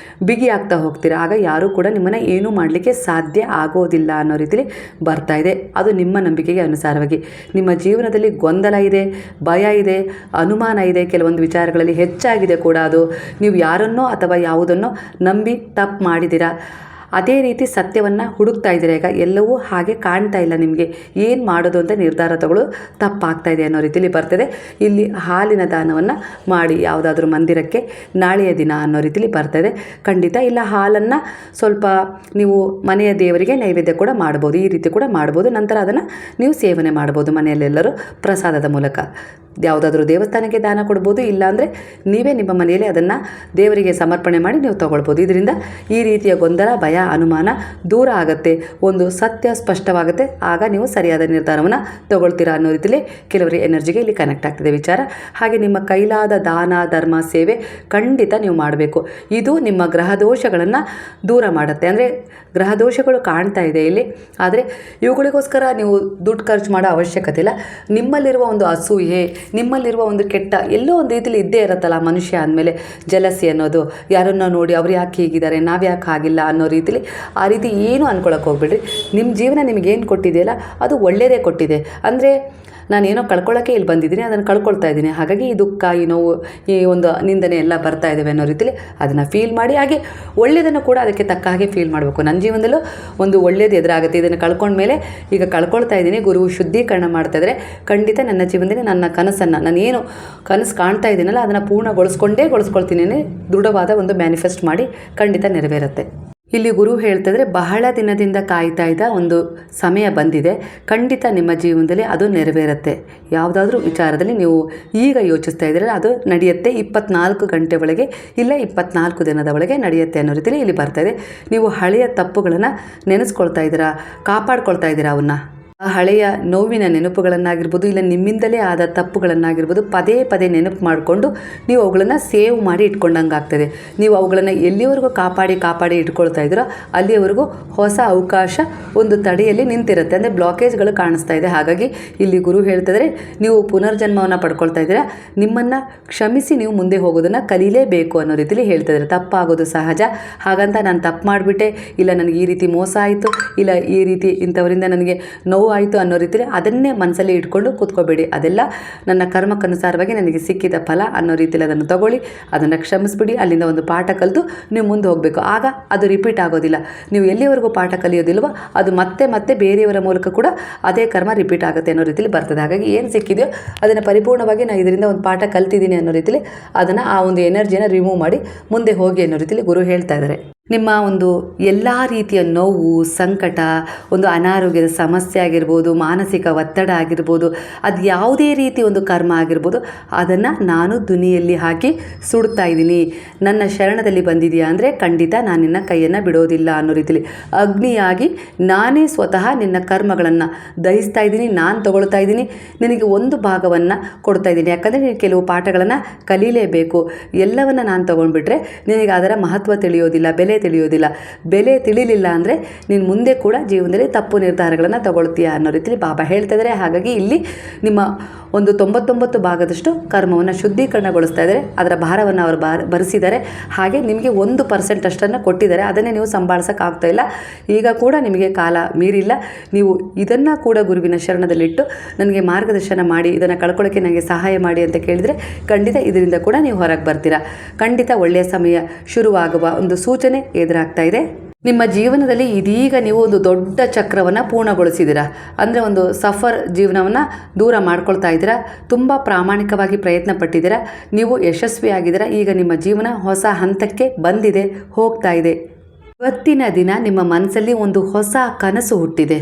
ಬಿಗಿಯಾಗ್ತಾ ಹೋಗ್ತೀರಾ. ಆಗ ಯಾರೂ ಕೂಡ ನಿಮ್ಮನ್ನು ಏನೂ ಮಾಡಲಿಕ್ಕೆ ಸಾಧ್ಯ ಆಗೋದಿಲ್ಲ ಅನ್ನೋ ರೀತಿಯಲ್ಲಿ ಬರ್ತಾ ಇದೆ. ಅದು ನಿಮ್ಮ ನಂಬಿಕೆಗೆ ಅನುಸಾರವಾಗಿ. ನಿಮ್ಮ ಜೀವನದಲ್ಲಿ ಗೊಂದಲ ಇದೆ, ಭಯ ಇದೆ, ಅನುಮಾನ ಇದೆ, ಕೆಲವೊಂದು ವಿಚಾರಗಳಲ್ಲಿ ಹೆಚ್ಚಾಗಿದೆ ಕೂಡ. ಅದು ನೀವು ಯಾರನ್ನೋ ಅಥವಾ ಯಾವುದನ್ನೋ ನಂಬಿ ತಪ್ಪು ಮಾಡಿದ್ದೀರಾ. ಅದೇ ರೀತಿ ಸತ್ಯವನ್ನು ಹುಡುಕ್ತಾ ಇದ್ದೀರಾ. ಈಗ ಎಲ್ಲವೂ ಹಾಗೆ ಕಾಣ್ತಾ ಇಲ್ಲ, ನಿಮಗೆ ಏನು ಮಾಡೋದು ಅಂತ ನಿರ್ಧಾರ ತಗೊಳ್ಳೋ ತಪ್ಪಾಗ್ತಾ ಇದೆ ಅನ್ನೋ ರೀತಿಯಲ್ಲಿ ಬರ್ತದೆ. ಇಲ್ಲಿ ಹಾಲಿನ ದಾನವನ್ನು ಮಾಡಿ ಯಾವುದಾದ್ರೂ ಮಂದಿರಕ್ಕೆ ನಾಳೆಯ ದಿನ ಅನ್ನೋ ರೀತಿಯಲ್ಲಿ ಬರ್ತದೆ. ಖಂಡಿತ ಇಲ್ಲ ಹಾಲನ್ನು ಸ್ವಲ್ಪ ನೀವು ಮನೆಯ ದೇವರಿಗೆ ನೈವೇದ್ಯ ಕೂಡ ಮಾಡ್ಬೋದು, ಈ ರೀತಿ ಕೂಡ ಮಾಡ್ಬೋದು. ನಂತರ ಅದನ್ನು ನೀವು ಸೇವನೆ ಮಾಡ್ಬೋದು ಮನೆಯಲ್ಲೆಲ್ಲರೂ ಪ್ರಸಾದದ ಮೂಲಕ. ಯಾವುದಾದ್ರೂ ದೇವಸ್ಥಾನಕ್ಕೆ ದಾನ ಕೊಡ್ಬೋದು, ಇಲ್ಲಾಂದರೆ ನೀವೇ ನಿಮ್ಮ ಮನೆಯಲ್ಲಿ ಅದನ್ನು ದೇವರಿಗೆ ಸಮರ್ಪಣೆ ಮಾಡಿ ನೀವು ತಗೊಳ್ಬೋದು. ಇದರಿಂದ ಈ ರೀತಿಯ ಗೊಂದಲ, ಭಯ, ಅನುಮಾನ ದೂರ ಆಗುತ್ತೆ, ಒಂದು ಸತ್ಯ ಸ್ಪಷ್ಟವಾಗುತ್ತೆ. ಆಗ ನೀವು ಸರಿಯಾದ ನಿರ್ಧಾರವನ್ನು ತಗೊಳ್ತೀರಾ ಅನ್ನೋ ರೀತಿಯಲ್ಲಿ ಕೆಲವರಿಗೆ ಎನರ್ಜಿಗೆ ಇಲ್ಲಿ ಕನೆಕ್ಟ್ ಆಗ್ತಿದೆ ವಿಚಾರ. ಹಾಗೆ ನಿಮ್ಮ ಕೈಲಾದ ದಾನ, ಧರ್ಮ, ಸೇವೆ ಖಂಡಿತ ನೀವು ಮಾಡಬೇಕು. ಇದು ನಿಮ್ಮ ಗ್ರಹ ದೋಷಗಳನ್ನು ದೂರ ಮಾಡುತ್ತೆ. ಅಂದರೆ ಗ್ರಹ ದೋಷಗಳು ಕಾಣ್ತಾ ಇದೆ ಇಲ್ಲಿ, ಆದರೆ ಇವುಗಳಿಗೋಸ್ಕರ ನೀವು ದುಡ್ಡು ಖರ್ಚು ಮಾಡೋ ಅವಶ್ಯಕತೆ ಇಲ್ಲ. ನಿಮ್ಮಲ್ಲಿರುವ ಒಂದು ಅಸೂಯೆ, ನಿಮ್ಮಲ್ಲಿರುವ ಒಂದು ಕೆಟ್ಟ ಎಲ್ಲೋ ಒಂದು ರೀತಿಯಲ್ಲಿ ಇದ್ದೇ ಇರುತ್ತಲ್ಲ ಮನುಷ್ಯ ಅಂದಮೇಲೆ, ಜಲಸಿ ಅನ್ನೋದು, ಯಾರನ್ನ ನೋಡಿ ಅವ್ರು ಯಾಕೆ ಹೀಗಿದ್ದಾರೆ, ನಾವು ಯಾಕೆ ಆಗಿಲ್ಲ ಅನ್ನೋ ರೀತಿಲಿ ಆ ರೀತಿ ಏನು ಅಂದ್ಕೊಳಕ್ಕೆ ಹೋಗ್ಬಿಡ್ರಿ. ನಿಮ್ಮ ಜೀವನ ನಿಮಗೇನು ಕೊಟ್ಟಿದೆಯಲ್ಲ ಅದು ಒಳ್ಳೆಯದೇ ಕೊಟ್ಟಿದೆ. ಅಂದರೆ ನಾನೇನೋ ಕಳ್ಕೊಳ್ಳೋಕ್ಕೆ ಇಲ್ಲಿ ಬಂದಿದ್ದೀನಿ, ಅದನ್ನು ಕಳ್ಕೊಳ್ತಾ ಇದ್ದೀನಿ. ಹಾಗಾಗಿ ಈ ದುಃಖ, ಈ ನೋವು, ಈ ಒಂದು ನಿಂದನೆ ಎಲ್ಲ ಬರ್ತಾ ಇದ್ದಾವೆ ಅನ್ನೋ ರೀತಿಲಿ ಅದನ್ನು ಫೀಲ್ ಮಾಡಿ, ಹಾಗೆ ಒಳ್ಳೆಯದನ್ನು ಕೂಡ ಅದಕ್ಕೆ ತಕ್ಕ ಹಾಗೆ ಫೀಲ್ ಮಾಡಬೇಕು. ನನ್ನ ಜೀವನದಲ್ಲೂ ಒಂದು ಒಳ್ಳೆಯದು ಎದುರಾಗುತ್ತೆ, ಇದನ್ನು ಕಳ್ಕೊಂಡ್ಮೇಲೆ ಈಗ ಕಳ್ಕೊಳ್ತಾ ಇದ್ದೀನಿ, ಗುರು ಶುದ್ಧೀಕರಣ ಮಾಡ್ತಾಯಿದ್ರೆ ಖಂಡಿತ ನನ್ನ ಜೀವನದಲ್ಲಿ ನನ್ನ ಕನಸನ್ನು, ನಾನೇನು ಕನಸು ಕಾಣ್ತಾ ಇದ್ದೀನಲ್ಲ ಅದನ್ನು ಪೂರ್ಣಗೊಳಿಸ್ಕೊಳ್ತೀನಿ. ದೃಢವಾದ ಒಂದು ಮ್ಯಾನಿಫೆಸ್ಟ್ ಮಾಡಿ ಖಂಡಿತ ನೆರವೇರುತ್ತೆ. ಇಲ್ಲಿ ಗುರು ಹೇಳ್ತಿದ್ರೆ ಬಹಳ ದಿನದಿಂದ ಕಾಯ್ತಾ ಇದ್ದ ಒಂದು ಸಮಯ ಬಂದಿದೆ, ಖಂಡಿತ ನಿಮ್ಮ ಜೀವನದಲ್ಲಿ ಅದು ನೆರವೇರುತ್ತೆ. ಯಾವುದಾದ್ರೂ ವಿಚಾರದಲ್ಲಿ ನೀವು ಈಗ ಯೋಚಿಸ್ತಾ ಇದ್ದೀರ ಅದು ನಡೆಯುತ್ತೆ, 24 ಗಂಟೆ ಒಳಗೆ ಇಲ್ಲ 24 ದಿನದ ಒಳಗೆ ನಡೆಯುತ್ತೆ ಅನ್ನೋ ರೀತಿಯಲ್ಲಿ ಇಲ್ಲಿ ಬರ್ತಾ ಇದೆ. ನೀವು ಹಳೆಯ ತಪ್ಪುಗಳನ್ನು ನೆನೆಸ್ಕೊಳ್ತಾ ಇದ್ದೀರಾ, ಕಾಪಾಡ್ಕೊಳ್ತಾ ಇದ್ದೀರಾ ಅವನ್ನ. ಆ ಹಳೆಯ ನೋವಿನ ನೆನಪುಗಳನ್ನಾಗಿರ್ಬೋದು ಇಲ್ಲ ನಿಮ್ಮಿಂದಲೇ ಆದ ತಪ್ಪುಗಳನ್ನಾಗಿರ್ಬೋದು ಪದೇ ಪದೇ ನೆನಪು ಮಾಡಿಕೊಂಡು ನೀವು ಅವುಗಳನ್ನು ಸೇವ್ ಮಾಡಿ ಇಟ್ಕೊಂಡಂಗೆ ಆಗ್ತದೆ. ನೀವು ಅವುಗಳನ್ನು ಎಲ್ಲಿವರೆಗೂ ಕಾಪಾಡಿ ಇಟ್ಕೊಳ್ತಾ ಇದ್ದೀರೋ ಅಲ್ಲಿಯವರೆಗೂ ಹೊಸ ಅವಕಾಶ ಒಂದು ತಡೆಯಲ್ಲಿ ನಿಂತಿರುತ್ತೆ, ಅಂದರೆ ಬ್ಲಾಕೇಜ್ಗಳು ಕಾಣಿಸ್ತಾ ಇದೆ. ಹಾಗಾಗಿ ಇಲ್ಲಿ ಗುರು ಹೇಳ್ತಿದ್ರೆ ನೀವು ಪುನರ್ಜನ್ಮವನ್ನು ಪಡ್ಕೊಳ್ತಾ ಇದ್ದೀರಾ, ನಿಮ್ಮನ್ನು ಕ್ಷಮಿಸಿ ನೀವು ಮುಂದೆ ಹೋಗೋದನ್ನು ಕಲೀಲೇಬೇಕು ಅನ್ನೋ ರೀತಿಯಲ್ಲಿ ಹೇಳ್ತಿದ್ದಾರೆ. ತಪ್ಪಾಗೋದು ಸಹಜ, ಹಾಗಂತ ನಾನು ತಪ್ಪು ಮಾಡಿಬಿಟ್ಟೆ, ಇಲ್ಲ ನನಗೆ ಈ ರೀತಿ ಮೋಸ ಆಯಿತು, ಇಲ್ಲ ಈ ರೀತಿ ಇಂಥವರಿಂದ ನನಗೆ ನೋವು ಆಯಿತು ಅನ್ನೋ ರೀತಿಯಲ್ಲಿ ಅದನ್ನೇ ಮನಸ್ಸಲ್ಲಿ ಇಟ್ಕೊಂಡು ಕೂತ್ಕೋಬೇಡಿ. ಅದೆಲ್ಲ ನನ್ನ ಕರ್ಮಕ್ಕನುಸಾರವಾಗಿ ನನಗೆ ಸಿಕ್ಕಿದ ಫಲ ಅನ್ನೋ ರೀತಿಯಲ್ಲಿ ಅದನ್ನು ತಗೊಳ್ಳಿ, ಅದನ್ನು ಕ್ಷಮಿಸ್ಬಿಡಿ, ಅಲ್ಲಿಂದ ಒಂದು ಪಾಠ ಕಲಿತು ನೀವು ಮುಂದೆ ಹೋಗಬೇಕು. ಆಗ ಅದು ರಿಪೀಟ್ ಆಗೋದಿಲ್ಲ. ನೀವು ಎಲ್ಲಿವರೆಗೂ ಪಾಠ ಕಲಿಯೋದಿಲ್ವೋ ಅದು ಮತ್ತೆ ಬೇರೆಯವರ ಮೂಲಕ ಕೂಡ ಅದೇ ಕರ್ಮ ರಿಪೀಟ್ ಆಗುತ್ತೆ ಅನ್ನೋ ರೀತಿಯಲ್ಲಿ ಬರ್ತದೆ. ಹಾಗಾಗಿ ಏನು ಸಿಕ್ಕಿದೆಯೋ ಅದನ್ನು ಪರಿಪೂರ್ಣವಾಗಿ ನಾನು ಇದರಿಂದ ಒಂದು ಪಾಠ ಕಲ್ತಿದ್ದೀನಿ ಅನ್ನೋ ರೀತಿಯಲ್ಲಿ ಅದನ್ನು ಆ ಒಂದು ಎನರ್ಜಿಯನ್ನು ರಿಮೂವ್ ಮಾಡಿ ಮುಂದೆ ಹೋಗಿ ಅನ್ನೋ ರೀತಿಯಲ್ಲಿ ಗುರು ಹೇಳ್ತಾ ಇದ್ದಾರೆ. ನಿಮ್ಮ ಒಂದು ಎಲ್ಲ ರೀತಿಯ ನೋವು, ಸಂಕಟ, ಒಂದು ಅನಾರೋಗ್ಯದ ಸಮಸ್ಯೆ ಆಗಿರ್ಬೋದು, ಮಾನಸಿಕ ಒತ್ತಡ ಆಗಿರ್ಬೋದು, ಅದು ಯಾವುದೇ ರೀತಿ ಒಂದು ಕರ್ಮ ಆಗಿರ್ಬೋದು, ಅದನ್ನು ನಾನು ದುನಿಯಲ್ಲಿ ಹಾಕಿ ಸುಡ್ತಾ ಇದ್ದೀನಿ. ನನ್ನ ಶರಣದಲ್ಲಿ ಬಂದಿದೆಯಾ ಅಂದರೆ ಖಂಡಿತ ನಾನು ನಿನ್ನ ಕೈಯನ್ನು ಬಿಡೋದಿಲ್ಲ ಅನ್ನೋ ರೀತಿಯಲ್ಲಿ ಅಗ್ನಿಯಾಗಿ ನಾನೇ ಸ್ವತಃ ನಿನ್ನ ಕರ್ಮಗಳನ್ನು ದಹಿಸ್ತಾ ಇದ್ದೀನಿ, ನಾನು ತಗೊಳ್ತಾ ಇದ್ದೀನಿ. ನಿನಗೆ ಒಂದು ಭಾಗವನ್ನು ಕೊಡ್ತಾ ಇದ್ದೀನಿ, ಯಾಕಂದರೆ ನೀನು ಕೆಲವು ಪಾಠಗಳನ್ನು ಕಲೀಲೇಬೇಕು. ಎಲ್ಲವನ್ನು ನಾನು ತೊಗೊಂಡ್ಬಿಟ್ರೆ ನಿನಗೆ ಅದರ ಮಹತ್ವ ತಿಳಿಯೋದಿಲ್ಲ, ಬೆಲೆ ತಿಳಿಯೋದಿಲ್ಲ. ಬೆಲೆ ತಿಳಿಲಿಲ್ಲ ಅಂದರೆ ನೀನು ಮುಂದೆ ಕೂಡ ಜೀವನದಲ್ಲಿ ತಪ್ಪು ನಿರ್ಧಾರಗಳನ್ನು ತಗೊಳ್ತೀಯ ಅನ್ನೋ ರೀತಿಯಲ್ಲಿ ಬಾಬಾ ಹೇಳ್ತಾ ಇದ್ದಾರೆ. ಹಾಗಾಗಿ ಇಲ್ಲಿ ನಿಮ್ಮ ಒಂದು 99 ಭಾಗದಷ್ಟು ಕರ್ಮವನ್ನು ಶುದ್ಧೀಕರಣಗೊಳಿಸ್ತಾ ಇದ್ದಾರೆ, ಅದರ ಭಾರವನ್ನು ಅವರು ಭರಿಸಿದ್ದಾರೆ. ಹಾಗೆ ನಿಮಗೆ 1% ಅಷ್ಟನ್ನು ಕೊಟ್ಟಿದ್ದಾರೆ, ಅದನ್ನೇ ನೀವು ಸಂಭಾಳಿಸೋಕ್ಕಾಗ್ತಾ ಇಲ್ಲ. ಈಗ ಕೂಡ ನಿಮಗೆ ಕಾಲ ಮೀರಿಲ್ಲ. ನೀವು ಇದನ್ನು ಕೂಡ ಗುರುವಿನ ಶರಣದಲ್ಲಿಟ್ಟು ನನಗೆ ಮಾರ್ಗದರ್ಶನ ಮಾಡಿ, ಇದನ್ನು ಕಳ್ಕೊಳ್ಳೋಕ್ಕೆ ನನಗೆ ಸಹಾಯ ಮಾಡಿ ಅಂತ ಕೇಳಿದರೆ ಖಂಡಿತ ಇದರಿಂದ ಕೂಡ ನೀವು ಹೊರಗೆ ಬರ್ತೀರಾ. ಖಂಡಿತ ಒಳ್ಳೆಯ ಸಮಯ ಶುರುವಾಗುವ ಒಂದು ಸೂಚನೆ ಎದುರಾಗ್ತಾ ಇದೆ. ನಿಮ್ಮ ಜೀವನದಲ್ಲಿ ಇದೀಗ ನೀವು ಒಂದು ದೊಡ್ಡ ಚಕ್ರವನ್ನು ಪೂರ್ಣಗೊಳಿಸಿದ್ದೀರಾ, ಅಂದರೆ ಒಂದು ಸಫರ್ ಜೀವನವನ್ನು ದೂರ ಮಾಡ್ಕೊಳ್ತಾ ಇದ್ದೀರಾ. ತುಂಬ ಪ್ರಾಮಾಣಿಕವಾಗಿ ಪ್ರಯತ್ನ ಪಟ್ಟಿದ್ದೀರಾ, ನೀವು ಯಶಸ್ವಿಯಾಗಿದ್ದೀರಾ. ಈಗ ನಿಮ್ಮ ಜೀವನ ಹೊಸ ಹಂತಕ್ಕೆ ಬಂದಿದೆ, ಹೋಗ್ತಾ ಇದೆ. ಇವತ್ತಿನ ದಿನ ನಿಮ್ಮ ಮನಸ್ಸಲ್ಲಿ ಒಂದು ಹೊಸ ಕನಸು ಹುಟ್ಟಿದೆ.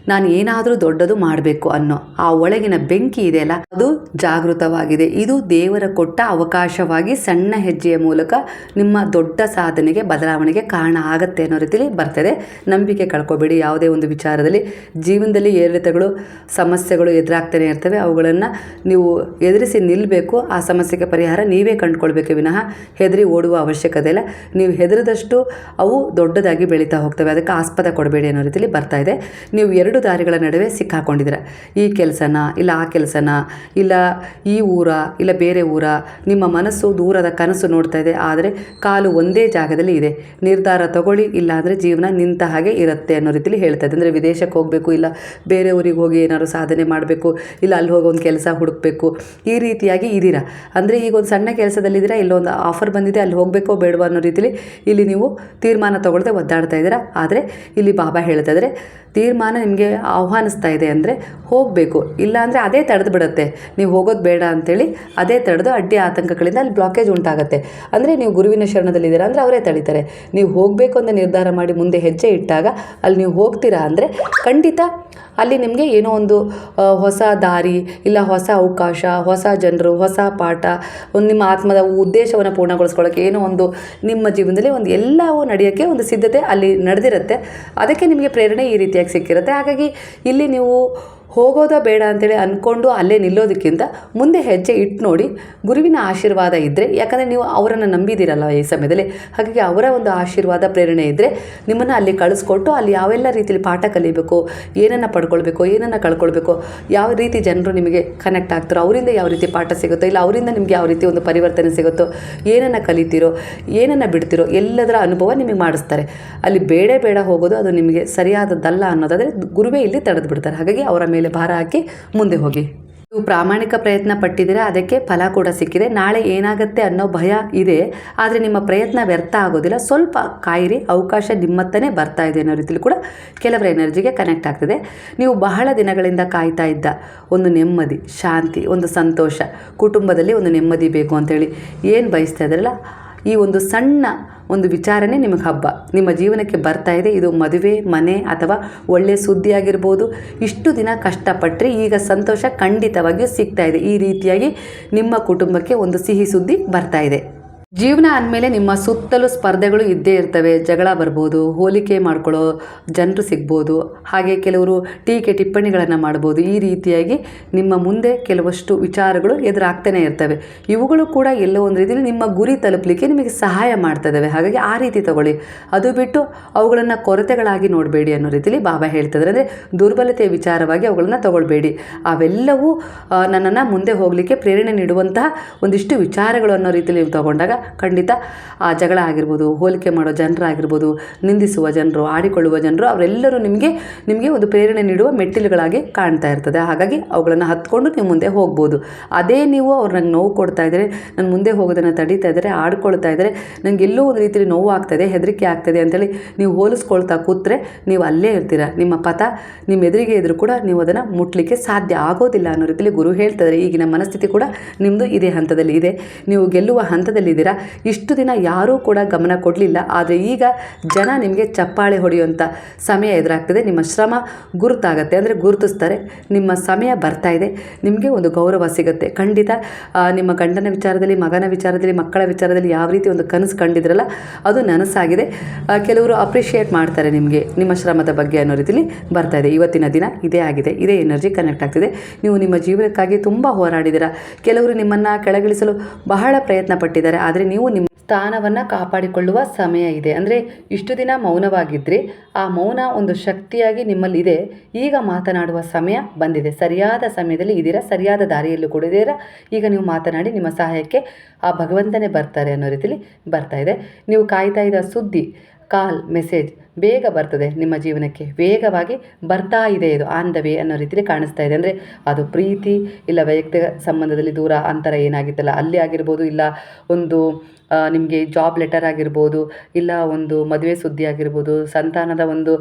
ನಾನು ಏನಾದರೂ ದೊಡ್ಡದು ಮಾಡಬೇಕು ಅನ್ನೋ ಆ ಒಳಗಿನ ಬೆಂಕಿ ಇದೆಯಲ್ಲ, ಅದು ಜಾಗೃತವಾಗಿದೆ. ಇದು ದೇವರ ಕೊಟ್ಟ ಅವಕಾಶವಾಗಿ ಸಣ್ಣ ಹೆಜ್ಜೆಯ ಮೂಲಕ ನಿಮ್ಮ ದೊಡ್ಡ ಸಾಧನೆಗೆ, ಬದಲಾವಣೆಗೆ ಕಾರಣ ಆಗುತ್ತೆ ಅನ್ನೋ ರೀತಿಯಲ್ಲಿ ಬರ್ತದೆ. ನಂಬಿಕೆ ಕಳ್ಕೊಬೇಡಿ. ಯಾವುದೇ ಒಂದು ವಿಚಾರದಲ್ಲಿ ಜೀವನದಲ್ಲಿ ಏರಿಳಿತಗಳು, ಸಮಸ್ಯೆಗಳು ಎದುರಾಗ್ತಾನೆ ಇರ್ತವೆ. ಅವುಗಳನ್ನು ನೀವು ಎದುರಿಸಿ ನಿಲ್ಲಬೇಕು. ಆ ಸಮಸ್ಯೆಗೆ ಪರಿಹಾರ ನೀವೇ ಕಂಡುಕೊಳ್ಬೇಕು ವಿನಃ ಹೆದರಿ ಓಡುವ ಅವಶ್ಯಕತೆ ಇಲ್ಲ. ನೀವು ಹೆದರಿದಷ್ಟು ಅವು ದೊಡ್ಡದಾಗಿ ಬೆಳೀತಾ ಹೋಗ್ತವೆ, ಅದಕ್ಕೆ ಆಸ್ಪದ ಕೊಡಬೇಡಿ ಅನ್ನೋ ರೀತಿಯಲ್ಲಿ ಬರ್ತಾ ಇದೆ. ನೀವು 2 ದಾರಿಗಳ ನಡುವೆ ಸಿಕ್ಕಾಕೊಂಡಿದ್ದೀರ. ಈ ಕೆಲಸನ ಇಲ್ಲ ಆ ಕೆಲಸನ, ಇಲ್ಲ ಈ ಊರ ಇಲ್ಲ ಬೇರೆ ಊರ. ನಿಮ್ಮ ಮನಸ್ಸು ದೂರದ ಕನಸು ನೋಡ್ತಾ ಇದೆ, ಆದರೆ ಕಾಲು ಒಂದೇ ಜಾಗದಲ್ಲಿ ಇದೆ. ನಿರ್ಧಾರ ತಗೊಳ್ಳಿ, ಇಲ್ಲ ಅಂದರೆ ಜೀವನ ನಿಂತ ಹಾಗೆ ಇರುತ್ತೆ ಅನ್ನೋ ರೀತಿಯಲ್ಲಿ ಹೇಳ್ತಾ ಇದೆ. ಅಂದರೆ ವಿದೇಶಕ್ಕೆ ಹೋಗಬೇಕು, ಇಲ್ಲ ಬೇರೆ ಊರಿಗೆ ಹೋಗಿ ಏನಾದ್ರು ಸಾಧನೆ ಮಾಡಬೇಕು, ಇಲ್ಲ ಅಲ್ಲಿ ಹೋಗಿ ಒಂದು ಕೆಲಸ ಹುಡುಕಬೇಕು, ಈ ರೀತಿಯಾಗಿ ಇದ್ದೀರಾ. ಅಂದರೆ ಈಗ ಒಂದು ಸಣ್ಣ ಕೆಲಸದಲ್ಲಿದ್ದೀರಾ, ಇಲ್ಲೊಂದು ಆಫರ್ ಬಂದಿದೆ, ಅಲ್ಲಿ ಹೋಗಬೇಕೋ ಬೇಡವೋ ಅನ್ನೋ ರೀತಿಯಲ್ಲಿ ಇಲ್ಲಿ ನೀವು ತೀರ್ಮಾನ ತಗೊಳ್ದೆ ಒದ್ದಾಡ್ತಾ ಇದ್ದೀರಾ. ಆದರೆ ಇಲ್ಲಿ ಬಾಬಾ ಹೇಳ್ತಾ ಇದ್ದಾರೆ, ತೀರ್ಮಾನ ನಿಮಗೆ ಆಹ್ವಾನಿಸ್ತಾ ಇದೆ ಅಂದರೆ ಹೋಗಬೇಕು, ಇಲ್ಲ ಅಂದರೆ ಅದೇ ತಡೆದು ಬಿಡುತ್ತೆ. ನೀವು ಹೋಗೋದು ಬೇಡ ಅಂಥೇಳಿ ಅದೇ ತಡೆದು ಅಡ್ಡಿ ಆತಂಕಗಳಿಂದ ಅಲ್ಲಿ ಬ್ಲಾಕೇಜ್ ಉಂಟಾಗುತ್ತೆ. ಅಂದರೆ ನೀವು ಗುರುವಿನ ಶರಣದಲ್ಲಿದ್ದೀರಾ ಅಂದರೆ ಅವರೇ ತಡೀತಾರೆ. ನೀವು ಹೋಗಬೇಕು ಅಂತ ನಿರ್ಧಾರ ಮಾಡಿ ಮುಂದೆ ಹೆಜ್ಜೆ ಇಟ್ಟಾಗ ಅಲ್ಲಿ ನೀವು ಹೋಗ್ತೀರಾ ಅಂದರೆ ಖಂಡಿತ ಅಲ್ಲಿ ನಿಮಗೆ ಏನೋ ಒಂದು ಹೊಸ ದಾರಿ, ಇಲ್ಲ ಹೊಸ ಅವಕಾಶ, ಹೊಸ ಜನರು, ಹೊಸ ಪಾಠ, ಒಂದು ನಿಮ್ಮ ಆತ್ಮದ ಉದ್ದೇಶವನ್ನು ಪೂರ್ಣಗೊಳಿಸ್ಕೊಳ್ಳೋಕ್ಕೆ ಏನೋ ಒಂದು ನಿಮ್ಮ ಜೀವನದಲ್ಲಿ ಒಂದು ಎಲ್ಲವೂ ನಡೆಯೋಕ್ಕೆ ಒಂದು ಸಿದ್ಧತೆ ಅಲ್ಲಿ ನಡೆದಿರುತ್ತೆ. ಅದಕ್ಕೆ ನಿಮಗೆ ಪ್ರೇರಣೆ ಈ ರೀತಿಯಾಗಿ ಸಿಕ್ಕಿರುತ್ತೆ. ಹಾಗಾಗಿ ಇಲ್ಲಿ ನೀವು ಹೋಗೋದ ಬೇಡ ಅಂತೇಳಿ ಅಂದ್ಕೊಂಡು ಅಲ್ಲೇ ನಿಲ್ಲೋದಕ್ಕಿಂತ ಮುಂದೆ ಹೆಜ್ಜೆ ಇಟ್ಟು ನೋಡಿ. ಗುರುವಿನ ಆಶೀರ್ವಾದ ಇದ್ದರೆ, ಯಾಕಂದರೆ ನೀವು ಅವರನ್ನು ನಂಬಿದ್ದೀರಲ್ಲ ಈ ಸಮಯದಲ್ಲಿ, ಹಾಗಾಗಿ ಅವರ ಒಂದು ಆಶೀರ್ವಾದ ಪ್ರೇರಣೆ ಇದ್ದರೆ ನಿಮ್ಮನ್ನು ಅಲ್ಲಿ ಕಳಿಸ್ಕೊಟ್ಟು ಅಲ್ಲಿ ಯಾವೆಲ್ಲ ರೀತಿಯಲ್ಲಿ ಪಾಠ ಕಲಿಬೇಕು, ಏನನ್ನು ಪಡ್ಕೊಳ್ಬೇಕು, ಏನನ್ನು ಕಳ್ಕೊಳ್ಬೇಕು, ಯಾವ ರೀತಿ ಜನರು ನಿಮಗೆ ಕನೆಕ್ಟ್ ಆಗ್ತಾರೋ, ಅವರಿಂದ ಯಾವ ರೀತಿ ಪಾಠ ಸಿಗುತ್ತೋ, ಇಲ್ಲ ಅವರಿಂದ ನಿಮಗೆ ಯಾವ ರೀತಿ ಒಂದು ಪರಿವರ್ತನೆ ಸಿಗುತ್ತೋ, ಏನನ್ನು ಕಲಿತೀರೋ, ಏನನ್ನು ಬಿಡ್ತಿರೋ, ಎಲ್ಲದರ ಅನುಭವ ನಿಮಗೆ ಮಾಡಿಸ್ತಾರೆ. ಅಲ್ಲಿ ಬೇಡ ಹೋಗೋದು ಅದು ನಿಮಗೆ ಸರಿಯಾದದ್ದಲ್ಲ ಅನ್ನೋದಾದರೆ ಗುರುವೇ ಇಲ್ಲಿ ತಡೆದು ಬಿಡ್ತಾರೆ. ಹಾಗಾಗಿ ಅವರ ಮೇಲೆ ಭಾರ ಹಾಕಿ ಮುಂದೆ ಹೋಗಿ. ನೀವು ಪ್ರಾಮಾಣಿಕ ಪ್ರಯತ್ನ ಪಟ್ಟಿದ್ದೀರಾ, ಅದಕ್ಕೆ ಫಲ ಕೂಡ ಸಿಕ್ಕಿದೆ. ನಾಳೆ ಏನಾಗುತ್ತೆ ಅನ್ನೋ ಭಯ ಇದೆ, ಆದರೆ ನಿಮ್ಮ ಪ್ರಯತ್ನ ವ್ಯರ್ಥ ಆಗೋದಿಲ್ಲ. ಸ್ವಲ್ಪ ಕಾಯಿರಿ, ಅವಕಾಶ ನಿಮ್ಮತ್ತನೇ ಬರ್ತಾ ಇದೆ ಅನ್ನೋ ರೀತಿಯಲ್ಲಿ ಕೂಡ ಕೆಲವರ ಎನರ್ಜಿಗೆ ಕನೆಕ್ಟ್ ಆಗ್ತದೆ. ನೀವು ಬಹಳ ದಿನಗಳಿಂದ ಕಾಯ್ತಾ ಇದ್ದ ಒಂದು ನೆಮ್ಮದಿ, ಶಾಂತಿ, ಒಂದು ಸಂತೋಷ, ಕುಟುಂಬದಲ್ಲಿ ಒಂದು ನೆಮ್ಮದಿ ಬೇಕು ಅಂತೇಳಿ ಏನು ಬಯಸ್ತಾ ಇದ್ದಾರಲ್ಲ, ಈ ಒಂದು ಸಣ್ಣ ಒಂದು ವಿಚಾರನೇ ನಿಮಗೆ ಹಬ್ಬ ನಿಮ್ಮ ಜೀವನಕ್ಕೆ ಬರ್ತಾ ಇದೆ. ಇದು ಮದುವೆ, ಮನೆ ಅಥವಾ ಒಳ್ಳೆಯ ಸುದ್ದಿ ಆಗಿರ್ಬೋದು. ಇಷ್ಟು ದಿನ ಕಷ್ಟಪಟ್ಟರೆ ಈಗ ಸಂತೋಷ ಖಂಡಿತವಾಗಿಯೂ ಸಿಗ್ತಾ ಇದೆ. ಈ ರೀತಿಯಾಗಿ ನಿಮ್ಮ ಕುಟುಂಬಕ್ಕೆ ಒಂದು ಸಿಹಿ ಸುದ್ದಿ ಬರ್ತಾ ಇದೆ. ಜೀವನ ಅಂದಮೇಲೆ ನಿಮ್ಮ ಸುತ್ತಲೂ ಸ್ಪರ್ಧೆಗಳು ಇದ್ದೇ ಇರ್ತವೆ. ಜಗಳ ಬರ್ಬೋದು, ಹೋಲಿಕೆ ಮಾಡ್ಕೊಳ್ಳೋ ಜನರು ಸಿಗ್ಬೋದು, ಹಾಗೆ ಕೆಲವರು ಟೀಕೆ ಟಿಪ್ಪಣಿಗಳನ್ನು ಮಾಡ್ಬೋದು. ಈ ರೀತಿಯಾಗಿ ನಿಮ್ಮ ಮುಂದೆ ಕೆಲವಷ್ಟು ವಿಚಾರಗಳು ಎದುರಾಗ್ತಾನೆ ಇರ್ತವೆ. ಇವುಗಳು ಕೂಡ ಎಲ್ಲೋ ಒಂದು ರೀತಿಯಲ್ಲಿ ನಿಮ್ಮ ಗುರಿ ತಲುಪಲಿಕ್ಕೆ ನಿಮಗೆ ಸಹಾಯ ಮಾಡ್ತಿದ್ದಾವೆ. ಹಾಗಾಗಿ ಆ ರೀತಿ ತಗೊಳ್ಳಿ. ಅದು ಬಿಟ್ಟು ಅವುಗಳನ್ನು ಕೊರತೆಗಳಾಗಿ ನೋಡಬೇಡಿ ಅನ್ನೋ ರೀತಿಯಲ್ಲಿ ಬಾಬಾ ಹೇಳ್ತಿದ್ದಾರೆ. ಅಂದರೆ ದುರ್ಬಲತೆಯ ವಿಚಾರವಾಗಿ ಅವುಗಳನ್ನು ತಗೊಳ್ಬೇಡಿ. ಅವೆಲ್ಲವೂ ನನ್ನನ್ನು ಮುಂದೆ ಹೋಗಲಿಕ್ಕೆ ಪ್ರೇರಣೆ ನೀಡುವಂತಹ ಒಂದಿಷ್ಟು ವಿಚಾರಗಳು ಅನ್ನೋ ರೀತಿಯಲ್ಲಿ ನೀವು ತಗೊಂಡಾಗ ಖಂಡಿತ ಆ ಜಗಳ ಆಗಿರ್ಬೋದು, ಹೋಲಿಕೆ ಮಾಡೋ ಜನರಾಗಿರ್ಬೋದು, ನಿಂದಿಸುವ ಜನರು, ಆಡಿಕೊಳ್ಳುವ ಜನರು, ಅವರೆಲ್ಲರೂ ನಿಮಗೆ ಒಂದು ಪ್ರೇರಣೆ ನೀಡುವ ಮೆಟ್ಟಿಲುಗಳಾಗಿ ಕಾಣ್ತಾ ಇರ್ತದೆ. ಹಾಗಾಗಿ ಅವುಗಳನ್ನು ಹತ್ಕೊಂಡು ನೀವು ಮುಂದೆ ಹೋಗ್ಬೋದು. ಅದೇ ನೀವು ಅವ್ರು ನಂಗೆ ನೋವು ಕೊಡ್ತಾ ಇದ್ದಾರೆ, ನಾನು ಮುಂದೆ ಹೋಗೋದನ್ನು ತಡೀತಾ ಇದ್ದಾರೆ, ಆಡ್ಕೊಳ್ತಾ ಇದ್ದಾರೆ, ನನಗೆ ಎಲ್ಲೋ ಒಂದು ರೀತಿಯಲ್ಲಿ ನೋವು ಆಗ್ತಾಯಿದೆ, ಹೆದರಿಕೆ ಆಗ್ತಾಯಿದೆ ಅಂತೇಳಿ ನೀವು ಹೋಲಿಸ್ಕೊಳ್ತಾ ಕೂತ್ರೆ ನೀವು ಅಲ್ಲೇ ಇರ್ತೀರ. ನಿಮ್ಮ ಪಥ ನಿಮ್ಮ ಎದುರಿಗೆ ಇದ್ರೂ ಕೂಡ ನೀವು ಅದನ್ನು ಮುಟ್ಲಿಕ್ಕೆ ಸಾಧ್ಯ ಆಗೋದಿಲ್ಲ ಅನ್ನೋ ರೀತಿಯಲ್ಲಿ ಗುರು ಹೇಳ್ತಿದ್ದಾರೆ. ಈಗಿನ ಮನಸ್ಥಿತಿ ಕೂಡ ನಿಮ್ಮದು ಇದೇ ಹಂತದಲ್ಲಿ ಇದೆ. ನೀವು ಗೆಲ್ಲುವ ಹಂತದಲ್ಲಿದ್ದೀರಾ. ಇಷ್ಟು ದಿನ ಯಾರೂ ಕೂಡ ಗಮನ ಕೊಡಲಿಲ್ಲ, ಆದರೆ ಈಗ ಜನ ನಿಮಗೆ ಚಪ್ಪಾಳೆ ಹೊಡೆಯುವಂಥ ಸಮಯ ಎದುರಾಗ್ತದೆ. ನಿಮ್ಮ ಶ್ರಮ ಗುರುತಾಗತ್ತೆ, ಅಂದರೆ ಗುರುತಿಸ್ತಾರೆ. ನಿಮ್ಮ ಸಮಯ ಬರ್ತಾ ಇದೆ, ನಿಮಗೆ ಒಂದು ಗೌರವ ಸಿಗುತ್ತೆ ಖಂಡಿತ. ನಿಮ್ಮ ಗಂಡನ ವಿಚಾರದಲ್ಲಿ, ಮಗನ ವಿಚಾರದಲ್ಲಿ, ಮಕ್ಕಳ ವಿಚಾರದಲ್ಲಿ ಯಾವ ರೀತಿ ಒಂದು ಕನಸು ಕಂಡಿದ್ರಲ್ಲ ಅದು ನನಸಾಗಿದೆ. ಕೆಲವರು ಅಪ್ರಿಷಿಯೇಟ್ ಮಾಡ್ತಾರೆ ನಿಮಗೆ, ನಿಮ್ಮ ಶ್ರಮದ ಬಗ್ಗೆ ಅನ್ನೋ ರೀತಿಯಲ್ಲಿ ಬರ್ತಾ ಇದೆ. ಇವತ್ತಿನ ದಿನ ಇದೇ ಆಗಿದೆ, ಇದೇ ಎನರ್ಜಿ ಕನೆಕ್ಟ್ ಆಗ್ತಿದೆ. ನೀವು ನಿಮ್ಮ ಜೀವನಕ್ಕಾಗಿ ತುಂಬ ಹೋರಾಡಿದ್ದೀರಾ. ಕೆಲವರು ನಿಮ್ಮನ್ನು ಕೆಳಗಿಳಿಸಲು ಬಹಳ ಪ್ರಯತ್ನ ಪಟ್ಟಿದ್ದಾರೆ, ಆದರೆ ನೀವು ನಿಮ್ಮ ಸ್ಥಾನವನ್ನು ಕಾಪಾಡಿಕೊಳ್ಳುವ ಸಮಯ ಇದೆ. ಅಂದರೆ ಇಷ್ಟು ದಿನ ಮೌನವಾಗಿದ್ದರೆ ಆ ಮೌನ ಒಂದು ಶಕ್ತಿಯಾಗಿ ನಿಮ್ಮಲ್ಲಿದೆ. ಈಗ ಮಾತನಾಡುವ ಸಮಯ ಬಂದಿದೆ. ಸರಿಯಾದ ಸಮಯದಲ್ಲಿ ಇದ್ದೀರಾ, ಸರಿಯಾದ ದಾರಿಯಲ್ಲೂ ಕೂಡ ಇದ್ದೀರಾ. ಈಗ ನೀವು ಮಾತನಾಡಿ ನಿಮ್ಮ ಸಹಾಯಕ್ಕೆ ಆ ಭಗವಂತನೇ ಬರ್ತಾರೆ ಅನ್ನೋ ರೀತಿಯಲ್ಲಿ ಬರ್ತಾ ಇದೆ. ನೀವು ಕಾಯ್ತಾ ಇದ್ದ ಸುದ್ದಿ, ಕಾಲ್, ಮೆಸೇಜ್ ಬೇಗ ಬರ್ತದೆ ನಿಮ್ಮ ಜೀವನಕ್ಕೆ, ವೇಗವಾಗಿ ಬರ್ತಾ ಇದೆ. ಇದು ಆನ್ ದ ವೇ ಅನ್ನೋ ರೀತಿಯಲ್ಲಿ ಕಾಣಿಸ್ತಾ ಇದೆ. ಅಂದರೆ ಅದು ಪ್ರೀತಿ, ಇಲ್ಲ ವೈಯಕ್ತಿಕ ಸಂಬಂಧದಲ್ಲಿ ದೂರ ಅಂತರ ಏನಾಗಿತ್ತಲ್ಲ ಅಲ್ಲಿ ಆಗಿರ್ಬೋದು, ಇಲ್ಲ ಒಂದು ನಿಮಗೆ ಜಾಬ್ ಲೆಟರ್ ಆಗಿರ್ಬೋದು, ಇಲ್ಲ ಒಂದು ಮದುವೆ ಸುದ್ದಿ ಆಗಿರ್ಬೋದು, ಸಂತಾನದ ಒಂದು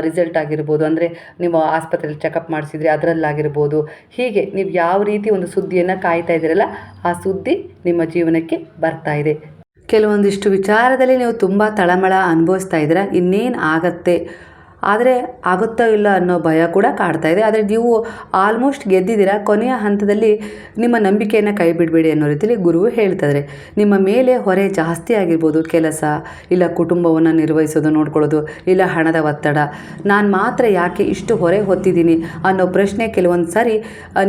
ರಿಸಲ್ಟ್ ಆಗಿರ್ಬೋದು, ಅಂದರೆ ನೀವು ಆಸ್ಪತ್ರೆಯಲ್ಲಿ ಚೆಕಪ್ ಮಾಡಿಸಿದ್ರೆ ಅದರಲ್ಲಾಗಿರ್ಬೋದು. ಹೀಗೆ ನೀವು ಯಾವ ರೀತಿ ಒಂದು ಸುದ್ದಿಯನ್ನು ಕಾಯ್ತಾ ಇದ್ದೀರಲ್ಲ ಆ ಸುದ್ದಿ ನಿಮ್ಮ ಜೀವನಕ್ಕೆ ಬರ್ತಾ ಇದೆ. ಕೆಲವೊಂದಿಷ್ಟು ವಿಚಾರದಲ್ಲಿ ನೀವು ತುಂಬ ತಳಮಳ ಅನುಭವಿಸ್ತಾ ಇದ್ದೀರಾ. ಇನ್ನೇನು ಆಗತ್ತೆ, ಆದರೆ ಆಗುತ್ತೋ ಇಲ್ಲ ಅನ್ನೋ ಭಯ ಕೂಡ ಕಾಡ್ತಾ ಇದೆ. ಆದರೆ ನೀವು ಆಲ್ಮೋಸ್ಟ್ ಗೆದ್ದಿದ್ದೀರಾ. ಕೊನೆಯ ಹಂತದಲ್ಲಿ ನಿಮ್ಮ ನಂಬಿಕೆಯನ್ನು ಕೈ ಬಿಡಬೇಡಿ ಅನ್ನೋ ರೀತಿಯಲ್ಲಿ ಗುರು ಹೇಳ್ತಿದ್ದಾರೆ. ನಿಮ್ಮ ಮೇಲೆ ಹೊರೆ ಜಾಸ್ತಿ ಆಗಿರ್ಬೋದು, ಕೆಲಸ, ಇಲ್ಲ ಕುಟುಂಬವನ್ನು ನಿರ್ವಹಿಸೋದು ನೋಡ್ಕೊಳ್ಳೋದು, ಇಲ್ಲ ಹಣದ ಒತ್ತಡ. ನಾನು ಮಾತ್ರ ಯಾಕೆ ಇಷ್ಟು ಹೊರೆ ಹೊತ್ತಿದ್ದೀನಿ ಅನ್ನೋ ಪ್ರಶ್ನೆ ಕೆಲವೊಂದು ಸಾರಿ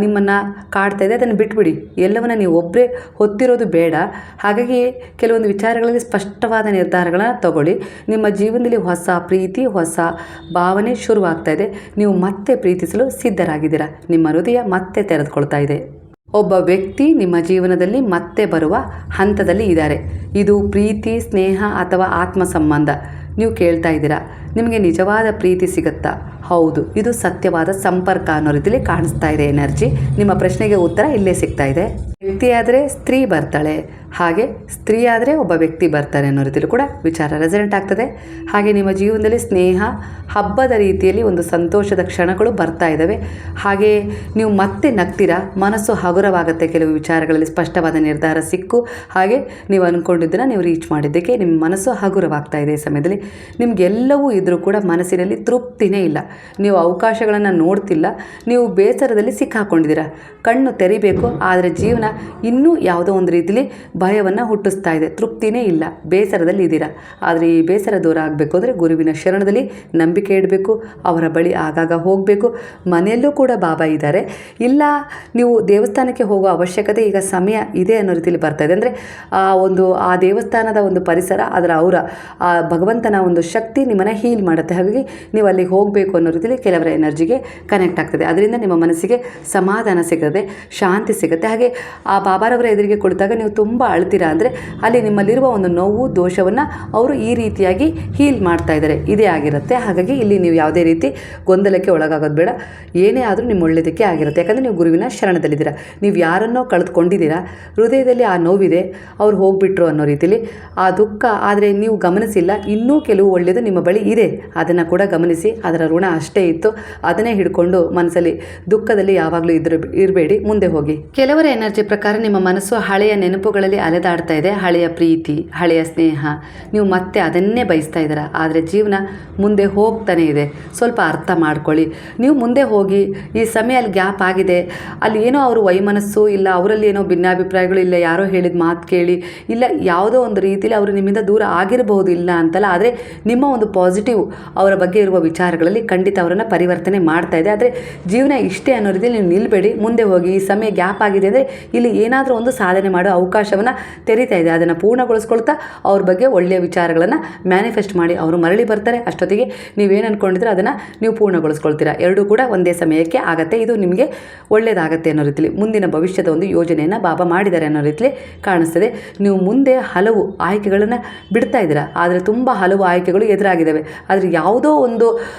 ನಿಮ್ಮನ್ನು ಕಾಡ್ತಾ ಇದೆ. ಅದನ್ನು ಬಿಟ್ಬಿಡಿ. ಎಲ್ಲವನ್ನ ನೀವು ಒಬ್ಬರೇ ಹೊತ್ತಿರೋದು ಬೇಡ. ಹಾಗಾಗಿ ಕೆಲವೊಂದು ವಿಚಾರಗಳಲ್ಲಿ ಸ್ಪಷ್ಟವಾದ ನಿರ್ಧಾರಗಳನ್ನು ತಗೊಳ್ಳಿ. ನಿಮ್ಮ ಜೀವನದಲ್ಲಿ ಹೊಸ ಪ್ರೀತಿ, ಹೊಸ ಭಾವನೆ ಶುರುವಾಗ್ತಾ ಇದೆ. ನೀವು ಮತ್ತೆ ಪ್ರೀತಿಸಲು ಸಿದ್ಧರಾಗಿದ್ದೀರಾ. ನಿಮ್ಮ ಹೃದಯ ಮತ್ತೆ ತೆರೆದುಕೊಳ್ತಾ ಇದೆ. ಒಬ್ಬ ವ್ಯಕ್ತಿ ನಿಮ್ಮ ಜೀವನದಲ್ಲಿ ಮತ್ತೆ ಬರುವ ಹಂತದಲ್ಲಿ ಇದ್ದಾರೆ. ಇದು ಪ್ರೀತಿ, ಸ್ನೇಹ ಅಥವಾ ಆತ್ಮ ಸಂಬಂಧ. ನೀವು ಕೇಳ್ತಾ ಇದ್ದೀರಾ, ನಿಮಗೆ ನಿಜವಾದ ಪ್ರೀತಿ ಸಿಗುತ್ತಾ? ಹೌದು, ಇದು ಸತ್ಯವಾದ ಸಂಪರ್ಕ ಅನ್ನೋ ರೀತಿಯಲ್ಲಿ ಕಾಣಿಸ್ತಾ ಇದೆ ಎನರ್ಜಿ. ನಿಮ್ಮ ಪ್ರಶ್ನೆಗೆ ಉತ್ತರ ಇಲ್ಲೇ ಸಿಗ್ತಾ ಇದೆ. ವ್ಯಕ್ತಿ ಆದರೆ ಸ್ತ್ರೀ ಬರ್ತಾಳೆ, ಹಾಗೆ ಸ್ತ್ರೀ ಆದರೆ ಒಬ್ಬ ವ್ಯಕ್ತಿ ಬರ್ತಾರೆ ಅನ್ನೋ ರೀತಿಯಲ್ಲಿ ಕೂಡ ವಿಚಾರ ರೆಸನೆಂಟ್ ಆಗ್ತದೆ. ಹಾಗೆ ನಿಮ್ಮ ಜೀವನದಲ್ಲಿ ಸ್ನೇಹ, ಹಬ್ಬದ ರೀತಿಯಲ್ಲಿ ಒಂದು ಸಂತೋಷದ ಕ್ಷಣಗಳು ಬರ್ತಾ ಇದ್ದಾವೆ. ಹಾಗೆ ನೀವು ಮತ್ತೆ ನಗ್ತೀರಾ, ಮನಸ್ಸು ಹಗುರವಾಗುತ್ತೆ. ಕೆಲವು ವಿಚಾರಗಳಲ್ಲಿ ಸ್ಪಷ್ಟವಾದ ನಿರ್ಧಾರ ಸಿಕ್ಕು ಹಾಗೆ ನೀವು ಅಂದ್ಕೊಂಡಿದ್ದನ್ನು ನೀವು ರೀಚ್ ಮಾಡಿದ್ದಕ್ಕೆ ನಿಮ್ಮ ಮನಸ್ಸು ಹಗುರವಾಗ್ತಾ ಇದೆ. ಈ ಸಮಯದಲ್ಲಿ ನಿಮಗೆಲ್ಲವೂ ಇದ್ದರೂ ಕೂಡ ಮನಸ್ಸಿನಲ್ಲಿ ತೃಪ್ತಿನೇ ಇಲ್ಲ. ನೀವು ಅವಕಾಶಗಳನ್ನು ನೋಡ್ತಿಲ್ಲ, ನೀವು ಬೇಸರದಲ್ಲಿ ಸಿಕ್ಕಾಕೊಂಡಿದ್ದೀರಾ. ಕಣ್ಣು ತೆರಿಬೇಕು, ಆದರೆ ಜೀವನ ಇನ್ನೂ ಯಾವುದೋ ಒಂದು ರೀತಿಯಲ್ಲಿ ಭಯವನ್ನು ಹುಟ್ಟಿಸ್ತಾ ಇದೆ. ತೃಪ್ತಿನೇ ಇಲ್ಲ, ಬೇಸರದಲ್ಲಿ ಇದ್ದೀರಾ. ಆದರೆ ಈ ಬೇಸರ ದೂರ ಆಗಬೇಕು ಅಂದರೆ ಗುರುವಿನ ಶರಣದಲ್ಲಿ ನಂಬಿಕೆ ಇಡಬೇಕು. ಅವರ ಬಳಿ ಆಗಾಗ ಹೋಗಬೇಕು. ಮನೆಯಲ್ಲೂ ಕೂಡ ಬಾಬಾ ಇದ್ದಾರೆ. ಇಲ್ಲ ನೀವು ದೇವಸ್ಥಾನಕ್ಕೆ ಹೋಗುವ ಅವಶ್ಯಕತೆ ಈಗ ಸಮಯ ಇದೆ ಅನ್ನೋ ರೀತಿಯಲ್ಲಿ ಬರ್ತಾ ಇದೆ. ಅಂದರೆ ಆ ದೇವಸ್ಥಾನದ ಒಂದು ಪರಿಸರ, ಅದರ ಆ ಭಗವಂತನ ಒಂದು ಶಕ್ತಿ ನಿಮ್ಮನ್ನು ಹೀಲ್ ಮಾಡುತ್ತೆ. ಹಾಗಾಗಿ ನೀವು ಅಲ್ಲಿಗೆ ಹೋಗಬೇಕು ಅನ್ನೋ ರೀತಿಯಲ್ಲಿ ಕೆಲವರ ಎನರ್ಜಿಗೆ ಕನೆಕ್ಟ್ ಆಗ್ತದೆ. ಅದರಿಂದ ನಿಮ್ಮ ಮನಸ್ಸಿಗೆ ಸಮಾಧಾನ ಸಿಗುತ್ತೆ, ಶಾಂತಿ ಸಿಗುತ್ತೆ. ಹಾಗೆ ಆ ಬಾಬಾರವರ ಎದುರಿಗೆ ಕುಳಿತಾಗ ನೀವು ತುಂಬ ಅಳ್ತೀರಾ. ಅಂದರೆ ಅಲ್ಲಿ ನಿಮ್ಮಲ್ಲಿರುವ ಒಂದು ನೋವು, ದೋಷವನ್ನು ಅವರು ಈ ರೀತಿಯಾಗಿ ಹೀಲ್ ಮಾಡ್ತಾ ಇದ್ದಾರೆ. ಇದೇ ಆಗಿರುತ್ತೆ. ಹಾಗಾಗಿ ಇಲ್ಲಿ ನೀವು ಯಾವುದೇ ರೀತಿ ಗೊಂದಲಕ್ಕೆ ಒಳಗಾಗೋದು ಬೇಡ. ಏನೇ ಆದರೂ ನಿಮ್ಮ ಒಳ್ಳೆಯದಕ್ಕೆ ಆಗಿರುತ್ತೆ. ಯಾಕಂದರೆ ನೀವು ಗುರುವಿನ ಶರಣದಲ್ಲಿದ್ದೀರಾ. ನೀವು ಯಾರನ್ನೋ ಕಳೆದುಕೊಂಡಿದ್ದೀರಾ, ಹೃದಯದಲ್ಲಿ ಆ ನೋವಿದೆ, ಅವ್ರು ಹೋಗ್ಬಿಟ್ರು ಅನ್ನೋ ರೀತಿಯಲ್ಲಿ ಆ ದುಃಖ. ಆದರೆ ನೀವು ಗಮನಿಸಿಲ್ಲ, ಇನ್ನೂ ಕೆಲವು ಒಳ್ಳೆಯದು ನಿಮ್ಮ ಬಳಿ ಇದೆ. ಅದನ್ನು ಕೂಡ ಗಮನಿಸಿ, ಅದರ ಋಣ ಅಷ್ಟೇ ಇತ್ತು, ಅದನ್ನೇ ಹಿಡ್ಕೊಂಡು ಮನಸ್ಸಲ್ಲಿ ದುಃಖದಲ್ಲಿ ಯಾವಾಗಲೂ ಇರಬೇಡಿ, ಮುಂದೆ ಹೋಗಿ. ಕೆಲವರ ಎನರ್ಜಿ ಪ್ರಕಾರ ನಿಮ್ಮ ಮನಸ್ಸು ಹಳೆಯ ನೆನಪುಗಳಲ್ಲಿ ಅಲೆದಾಡ್ತಾ ಇದೆ. ಹಳೆಯ ಪ್ರೀತಿ, ಹಳೆಯ ಸ್ನೇಹ, ನೀವು ಮತ್ತೆ ಅದನ್ನೇ ಬಯಸ್ತಾ ಇದ್ದೀರಾ. ಆದರೆ ಜೀವನ ಮುಂದೆ ಹೋಗ್ತಾನೆ ಇದೆ. ಸ್ವಲ್ಪ ಅರ್ಥ ಮಾಡ್ಕೊಳ್ಳಿ. ನೀವು ಮುಂದೆ ಹೋಗಿ, ಈ ಸಮಯ ಅಲ್ಲಿ ಗ್ಯಾಪ್ ಆಗಿದೆ, ಅಲ್ಲಿ ಏನೋ ಅವರು ವೈಮನಸ್ಸು ಇಲ್ಲ, ಅವರಲ್ಲಿ ಏನೋ ಭಿನ್ನಾಭಿಪ್ರಾಯಗಳು ಇಲ್ಲ, ಯಾರೋ ಹೇಳಿದ ಮಾತು ಕೇಳಿ ಇಲ್ಲ, ಯಾವುದೋ ಒಂದು ರೀತಿಯಲ್ಲಿ ಅವರು ನಿಮ್ಮಿಂದ ದೂರ ಆಗಿರಬಹುದು, ಇಲ್ಲ ಅಂತಲ್ಲ. ಆದರೆ ನಿಮ್ಮ ಒಂದು ಪಾಸಿಟಿವ್ ಅವರ ಬಗ್ಗೆ ಇರುವ ವಿಚಾರಗಳಲ್ಲಿ ಖಂಡಿತ ಅವರನ್ನು ಪರಿವರ್ತನೆ ಮಾಡ್ತಾ ಇದೆ. ಆದರೆ ಜೀವನ ಇಷ್ಟೇ ಅನ್ನೋ ರೀತಿಯಲ್ಲಿ ನೀವು ನಿಲ್ಬೇಡಿ, ಮುಂದೆ ಹೋಗಿ. ಈ ಸಮಯ ಗ್ಯಾಪ್ ಆಗಿದೆ ಅಂದರೆ ಇಲ್ಲಿ ಏನಾದರೂ ಒಂದು ಸಾಧನೆ ಮಾಡೋ ಅವಕಾಶವನ್ನು ತೆರೀತಾ ಇದೆ. ಅದನ್ನು ಪೂರ್ಣಗೊಳಿಸ್ಕೊಳ್ತಾ ಅವ್ರ ಬಗ್ಗೆ ಒಳ್ಳೆಯ ವಿಚಾರಗಳನ್ನು ಮ್ಯಾನಿಫೆಸ್ಟ್ ಮಾಡಿ ಅವರು ಮರಳಿ ಬರ್ತಾರೆ. ಅಷ್ಟೊತ್ತಿಗೆ ನೀವೇನು ಅಂದ್ಕೊಂಡಿದ್ರೆ ಅದನ್ನು ನೀವು ಪೂರ್ಣಗೊಳಿಸ್ಕೊಳ್ತೀರಾ. ಎರಡೂ ಕೂಡ ಒಂದೇ ಸಮಯಕ್ಕೆ ಆಗತ್ತೆ. ಇದು ನಿಮಗೆ ಒಳ್ಳೆಯದಾಗತ್ತೆ ಅನ್ನೋ ರೀತಿಯಲ್ಲಿ ಮುಂದಿನ ಭವಿಷ್ಯದ ಒಂದು ಯೋಜನೆಯನ್ನು ಬಾಬಾ ಮಾಡಿದ್ದಾರೆ ಅನ್ನೋ ರೀತಿಯಲ್ಲಿ ಕಾಣಿಸ್ತದೆ. ನೀವು ಮುಂದೆ ಹಲವು ಆಯ್ಕೆಗಳನ್ನು ಬಿಡ್ತಾ ಇದ್ದೀರಾ, ಆದರೆ ತುಂಬ ಹಲವು ಆಯ್ಕೆಗಳು ಎದುರಾಗಿದ್ದಾವೆ. ಆದರೆ ಯಾವುದೋ ಒಂದು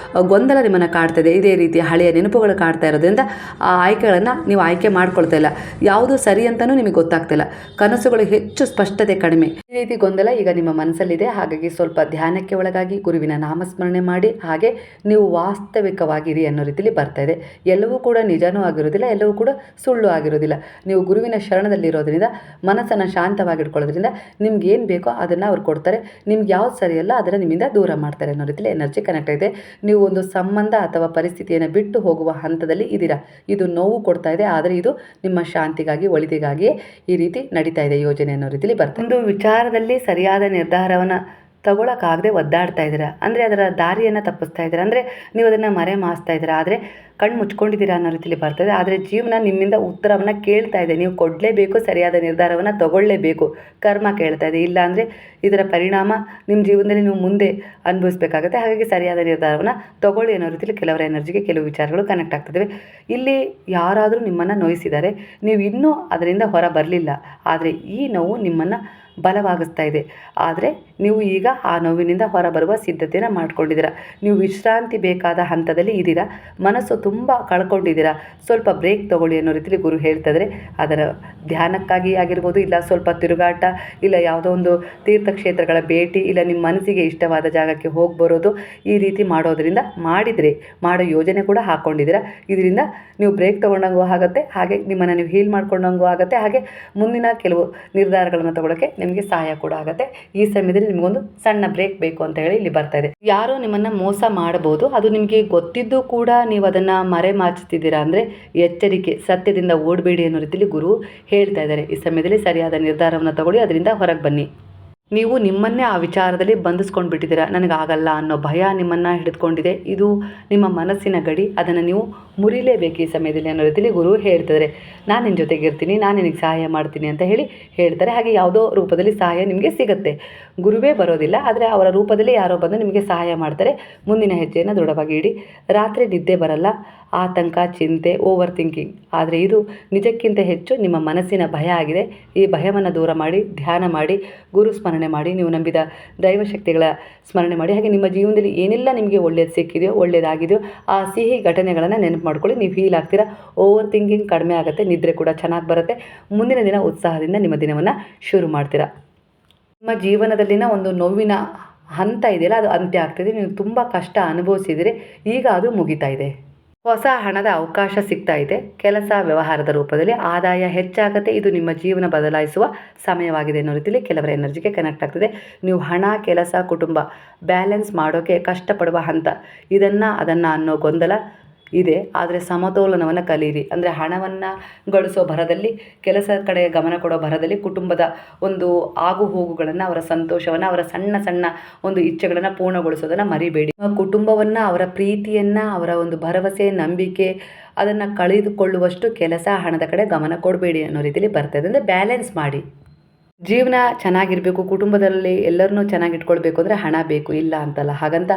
ಗೊಂದಲ ನಿಮ್ಮನ್ನು ಕಾಡ್ತದೆ. ಇದೇ ರೀತಿಯ ಹಳೆಯ ನೆನಪುಗಳು ಕಾಡ್ತಾ ಇರೋದ್ರಿಂದ ಆ ಆಯ್ಕೆಗಳನ್ನು ನೀವು ಆಯ್ಕೆ ಮಾಡ್ಕೊಳ್ತಾ ಇಲ್ಲ. ಯಾವುದು ಸರಿ ಅಂತಲೂ ನಿಮಗೆ ಗೊತ್ತಾಗ್ತಿಲ್ಲ. ಕನಸುಗಳು ಹೆಚ್ಚು, ಸ್ಪಷ್ಟತೆ ಕಡಿಮೆ. ಈ ರೀತಿ ಗೊಂದಲ ಈಗ ನಿಮ್ಮ ಮನಸ್ಸಲ್ಲಿದೆ. ಹಾಗಾಗಿ ಸ್ವಲ್ಪ ಧ್ಯಾನಕ್ಕೆ ಒಳಗಾಗಿ ಗುರುವಿನ ನಾಮಸ್ಮರಣೆ ಮಾಡಿ, ಹಾಗೆ ನೀವು ವಾಸ್ತವಿಕವಾಗಿರಿ ಅನ್ನೋ ರೀತಿಯಲ್ಲಿ ಬರ್ತಾ ಇದೆ. ಎಲ್ಲವೂ ಕೂಡ ನಿಜನೂ ಆಗಿರೋದಿಲ್ಲ, ಎಲ್ಲವೂ ಕೂಡ ಸುಳ್ಳು ಆಗಿರೋದಿಲ್ಲ. ನೀವು ಗುರುವಿನ ಶರಣದಲ್ಲಿರೋದ್ರಿಂದ, ಮನಸ್ಸನ್ನು ಶಾಂತವಾಗಿಟ್ಕೊಳ್ಳೋದ್ರಿಂದ ನಿಮ್ಗೆ ಏನು ಬೇಕೋ ಅದನ್ನು ಅವ್ರು ಕೊಡ್ತಾರೆ. ನಿಮ್ಗೆ ಯಾವ್ದು ಸರಿಯಲ್ಲ ಅದನ್ನು ನಿಮ್ಮಿಂದ ದೂರ ಮಾಡ್ತಾರೆ ಅನ್ನೋ ರೀತಿಯಲ್ಲಿ ಎನರ್ಜಿ ಕನೆಕ್ಟ್ ಆಗಿದೆ. ನೀವು ಒಂದು ಸಂಬಂಧ ಅಥವಾ ಪರಿಸ್ಥಿತಿಯನ್ನು ಬಿಟ್ಟು ಹೋಗುವ ಹಂತದಲ್ಲಿ ಇದ್ದೀರಾ. ಇದು ನೋವು ಕೊಡ್ತಾ ಇದೆ, ಆದರೆ ಇದು ನಿಮ್ಮ ಶಾಂತಿಗಾಗಿ, ಒಳಿತಿಗಾಗಿಯೇ ಈ ರೀತಿ ನಡೀತಾ ಇದೆ ಯೋಜನೆ ಅನ್ನೋ ರೀತಿಯಲ್ಲಿ ಬರ್ತದೆ. ಒಂದು ವಿಚಾರದಲ್ಲಿ ಸರಿಯಾದ ನಿರ್ಧಾರವನ್ನು ತಗೊಳಕ್ಕಾಗದೆ ಒದ್ದಾಡ್ತಾ ಇದ್ದೀರಾ, ಅಂದರೆ ಅದರ ದಾರಿಯನ್ನು ತಪ್ಪಿಸ್ತಾ ಇದ್ದೀರಾ, ಅಂದರೆ ನೀವು ಅದನ್ನು ಮರೆ ಮಾಸ್ತಾ ಇದ್ದೀರಾ, ಆದರೆ ಕಣ್ಣು ಮುಚ್ಕೊಂಡಿದ್ದೀರಾ ಅನ್ನೋ ರೀತಿಯಲ್ಲಿ ಬರ್ತದೆ. ಆದರೆ ಜೀವನ ನಿಮ್ಮಿಂದ ಉತ್ತರವನ್ನು ಕೇಳ್ತಾ ಇದೆ. ನೀವು ಕೊಡಲೇಬೇಕು, ಸರಿಯಾದ ನಿರ್ಧಾರವನ್ನು ತಗೊಳ್ಳೇಬೇಕು. ಕರ್ಮ ಕೇಳ್ತಾ ಇದೆ. ಇಲ್ಲ ಅಂದರೆ ಇದರ ಪರಿಣಾಮ ನಿಮ್ಮ ಜೀವನದಲ್ಲಿ ನೀವು ಮುಂದೆ ಅನುಭವಿಸಬೇಕಾಗುತ್ತೆ. ಹಾಗಾಗಿ ಸರಿಯಾದ ನಿರ್ಧಾರವನ್ನು ತಗೊಳ್ಳಿ ಅನ್ನೋ ರೀತಿಯಲ್ಲಿ ಕೆಲವರ ಎನರ್ಜಿಗೆ ಕೆಲವು ವಿಚಾರಗಳು ಕನೆಕ್ಟ್ ಆಗ್ತದೆ. ಇಲ್ಲಿ ಯಾರಾದರೂ ನಿಮ್ಮನ್ನು ನೋಯಿಸಿದ್ದಾರೆ, ನೀವು ಇನ್ನೂ ಅದರಿಂದ ಹೊರ ಬರಲಿಲ್ಲ, ಆದರೆ ಈ ನೋವು ನಿಮ್ಮನ್ನು ಬಲವಾಗಿಸ್ತಾ ಇದೆ. ಆದರೆ ನೀವು ಈಗ ಆ ನೋವಿನಿಂದ ಹೊರಬರುವ ಸಿದ್ಧತೆಯನ್ನು ಮಾಡ್ಕೊಂಡಿದ್ದೀರಾ. ನೀವು ವಿಶ್ರಾಂತಿ ಬೇಕಾದ ಹಂತದಲ್ಲಿ ಇದ್ದೀರಾ. ಮನಸ್ಸು ತುಂಬ ಕಳ್ಕೊಂಡಿದ್ದೀರಾ. ಸ್ವಲ್ಪ ಬ್ರೇಕ್ ತೊಗೊಳ್ಳಿ ಅನ್ನೋ ರೀತಿಯಲ್ಲಿ ಗುರು ಹೇಳ್ತಿದ್ರೆ, ಅದರ ಧ್ಯಾನಕ್ಕಾಗಿ ಆಗಿರ್ಬೋದು, ಇಲ್ಲ ಸ್ವಲ್ಪ ತಿರುಗಾಟ, ಇಲ್ಲ ಯಾವುದೋ ಒಂದು ತೀರ್ಥಕ್ಷೇತ್ರಗಳ ಭೇಟಿ, ಇಲ್ಲ ನಿಮ್ಮ ಮನಸ್ಸಿಗೆ ಇಷ್ಟವಾದ ಜಾಗಕ್ಕೆ ಹೋಗಿ ಬರೋದು, ಈ ರೀತಿ ಮಾಡೋದ್ರಿಂದ ಮಾಡೋ ಯೋಜನೆ ಕೂಡ ಹಾಕ್ಕೊಂಡಿದ್ದೀರಾ. ಇದರಿಂದ ನೀವು ಬ್ರೇಕ್ ತೊಗೊಂಡಂಗೂ ಆಗುತ್ತೆ, ಹಾಗೆ ನಿಮ್ಮನ್ನು ನೀವು ಹೀಲ್ ಮಾಡ್ಕೊಂಡಂಗೂ ಆಗುತ್ತೆ, ಹಾಗೆ ಮುಂದಿನ ಕೆಲವು ನಿರ್ಧಾರಗಳನ್ನು ತಗೊಳ್ಳೋಕ್ಕೆ ನಿಮಗೆ ಸಹಾಯ ಕೂಡ ಆಗುತ್ತೆ. ಈ ಸಮಯದಲ್ಲಿ ನಿಮಗೊಂದು ಸಣ್ಣ ಬ್ರೇಕ್ ಬೇಕು ಅಂತ ಹೇಳಿ ಇಲ್ಲಿ ಬರ್ತಾ ಇದೆ. ಯಾರೋ ನಿಮ್ಮನ್ನು ಮೋಸ ಮಾಡಬಹುದು, ಅದು ನಿಮಗೆ ಗೊತ್ತಿದ್ದು ಕೂಡ ನೀವು ಅದನ್ನು ಮರೆಮಾಚುತ್ತಿದ್ದೀರಾ. ಅಂದರೆ ಎಚ್ಚರಿಕೆ, ಸತ್ಯದಿಂದ ಓಡಬೇಡಿ ಅನ್ನೋ ರೀತಿಯಲ್ಲಿ ಗುರು ಹೇಳ್ತಾ ಇದ್ದಾರೆ. ಈ ಸಮಯದಲ್ಲಿ ಸರಿಯಾದ ನಿರ್ಧಾರವನ್ನು ತಗೊಳ್ಳಿ, ಅದರಿಂದ ಹೊರಗೆ ಬನ್ನಿ. ನೀವು ನಿಮ್ಮನ್ನೇ ಆ ವಿಚಾರದಲ್ಲಿ ಬಂಧಿಸ್ಕೊಂಡು ಬಿಟ್ಟಿದ್ದೀರಾ. ನನಗಾಗಲ್ಲ ಅನ್ನೋ ಭಯ ನಿಮ್ಮನ್ನು ಹಿಡಿದುಕೊಂಡಿದೆ. ಇದು ನಿಮ್ಮ ಮನಸ್ಸಿನ ಗಡಿ, ಅದನ್ನು ನೀವು ಮುರಿಲೇಬೇಕು ಈ ಸಮಯದಲ್ಲಿ ಅನ್ನೋ ರೀತಿಯಲ್ಲಿ ಗುರು ಹೇಳ್ತಿದ್ದಾರೆ. ನಾನು ನಿನ್ನ ಜೊತೆಗೆ ಇರ್ತೀನಿ, ನಾನು ನಿನಗೆ ಸಹಾಯ ಮಾಡ್ತೀನಿ ಅಂತ ಹೇಳಿ ಹೇಳ್ತಾರೆ. ಹಾಗೆ ಯಾವುದೋ ರೂಪದಲ್ಲಿ ಸಹಾಯ ನಿಮಗೆ ಸಿಗುತ್ತೆ. ಗುರುವೇ ಬರೋದಿಲ್ಲ, ಆದರೆ ಅವರ ರೂಪದಲ್ಲಿ ಯಾರೋ ಬಂದು ನಿಮಗೆ ಸಹಾಯ ಮಾಡ್ತಾರೆ. ಮುಂದಿನ ಹೆಜ್ಜೆಯನ್ನು ದೃಢವಾಗಿ ಇಡಿ. ರಾತ್ರಿ ನಿದ್ದೆ ಬರಲ್ಲ, ಆತಂಕ, ಚಿಂತೆ, ಓವರ್ ಥಿಂಕಿಂಗ್. ಆದರೆ ಇದು ನಿಜಕ್ಕಿಂತ ಹೆಚ್ಚು ನಿಮ್ಮ ಮನಸ್ಸಿನ ಭಯ ಆಗಿದೆ. ಈ ಭಯವನ್ನು ದೂರ ಮಾಡಿ, ಧ್ಯಾನ ಮಾಡಿ, ಗುರು ಸ್ಮರಣೆ ಮಾಡಿ, ನೀವು ನಂಬಿದ ದೈವಶಕ್ತಿಗಳ ಸ್ಮರಣೆ ಮಾಡಿ. ಹಾಗೆ ನಿಮ್ಮ ಜೀವನದಲ್ಲಿ ಏನೆಲ್ಲ ನಿಮಗೆ ಒಳ್ಳೇದು ಸಿಕ್ಕಿದೆಯೋ, ಒಳ್ಳೇದಾಗಿದೆಯೋ ಆ ಸಿಹಿ ಘಟನೆಗಳನ್ನು ನೆನಪು ಮಾಡ್ಕೊಳ್ಳಿ. ನೀವು ಫೀಲ್ ಆಗ್ತೀರಾ. ಓವರ್ ಥಿಂಕಿಂಗ್ ಕಡಿಮೆ ಆಗುತ್ತೆ, ನಿದ್ರೆ ಕೂಡ ಚೆನ್ನಾಗಿ ಬರುತ್ತೆ. ಮುಂದಿನ ದಿನ ಉತ್ಸಾಹದಿಂದ ನಿಮ್ಮ ದಿನವನ್ನು ಶುರು ಮಾಡ್ತೀರಾ. ನಿಮ್ಮ ಜೀವನದಲ್ಲಿನ ಒಂದು ನೋವಿನ ಹಂತ ಇದೆಯಲ್ಲ, ಅದು ಅಂತ್ಯ ಆಗ್ತಿದೆ. ನೀವು ತುಂಬ ಕಷ್ಟ ಅನುಭವಿಸಿದರೆ ಈಗ ಅದು ಮುಗಿತಾ ಇದೆ. ಹೊಸ ಹಣದ ಅವಕಾಶ ಸಿಗ್ತಾ ಇದೆ. ಕೆಲಸ ವ್ಯವಹಾರದ ರೂಪದಲ್ಲಿ ಆದಾಯ ಹೆಚ್ಚಾಗುತ್ತೆ. ಇದು ನಿಮ್ಮ ಜೀವನ ಬದಲಾಯಿಸುವ ಸಮಯವಾಗಿದೆ ಅನ್ನೋ ರೀತಿಯಲ್ಲಿ ಕೆಲವರ ಎನರ್ಜಿಗೆ ಕನೆಕ್ಟ್ ಆಗ್ತದೆ. ನೀವು ಹಣ, ಕೆಲಸ, ಕುಟುಂಬ ಬ್ಯಾಲೆನ್ಸ್ ಮಾಡೋಕ್ಕೆ ಕಷ್ಟಪಡುವ ಹಂತ, ಅದನ್ನು ಅನ್ನೋ ಗೊಂದಲ ಇದೆ. ಆದರೆ ಸಮತೋಲನವನ್ನು ಕಲೀರಿ. ಅಂದರೆ ಹಣವನ್ನು ಗಳಿಸೋ ಭರದಲ್ಲಿ, ಕೆಲಸದ ಕಡೆ ಗಮನ ಕೊಡೋ ಭರದಲ್ಲಿ, ಕುಟುಂಬದ ಒಂದು ಆಗು ಹೋಗುಗಳನ್ನು, ಅವರ ಸಂತೋಷವನ್ನು, ಅವರ ಸಣ್ಣ ಸಣ್ಣ ಒಂದು ಇಚ್ಛೆಗಳನ್ನು ಪೂರ್ಣಗೊಳಿಸೋದನ್ನು ಮರಿಬೇಡಿ. ಕುಟುಂಬವನ್ನು, ಅವರ ಪ್ರೀತಿಯನ್ನು, ಅವರ ಒಂದು ಭರವಸೆ, ನಂಬಿಕೆ, ಅದನ್ನು ಕಳೆದುಕೊಳ್ಳುವಷ್ಟು ಕೆಲಸ, ಹಣದ ಕಡೆ ಗಮನ ಕೊಡಬೇಡಿ ಅನ್ನೋ ರೀತಿಯಲ್ಲಿ ಬರ್ತದೆ. ಅಂದರೆ ಬ್ಯಾಲೆನ್ಸ್ ಮಾಡಿ. ಜೀವನ ಚೆನ್ನಾಗಿರಬೇಕು, ಕುಟುಂಬದಲ್ಲಿ ಎಲ್ಲರನ್ನೂ ಚೆನ್ನಾಗಿಟ್ಕೊಳ್ಬೇಕು ಅಂದರೆ ಹಣ ಬೇಕು, ಇಲ್ಲ ಅಂತಲ್ಲ. ಹಾಗಂತ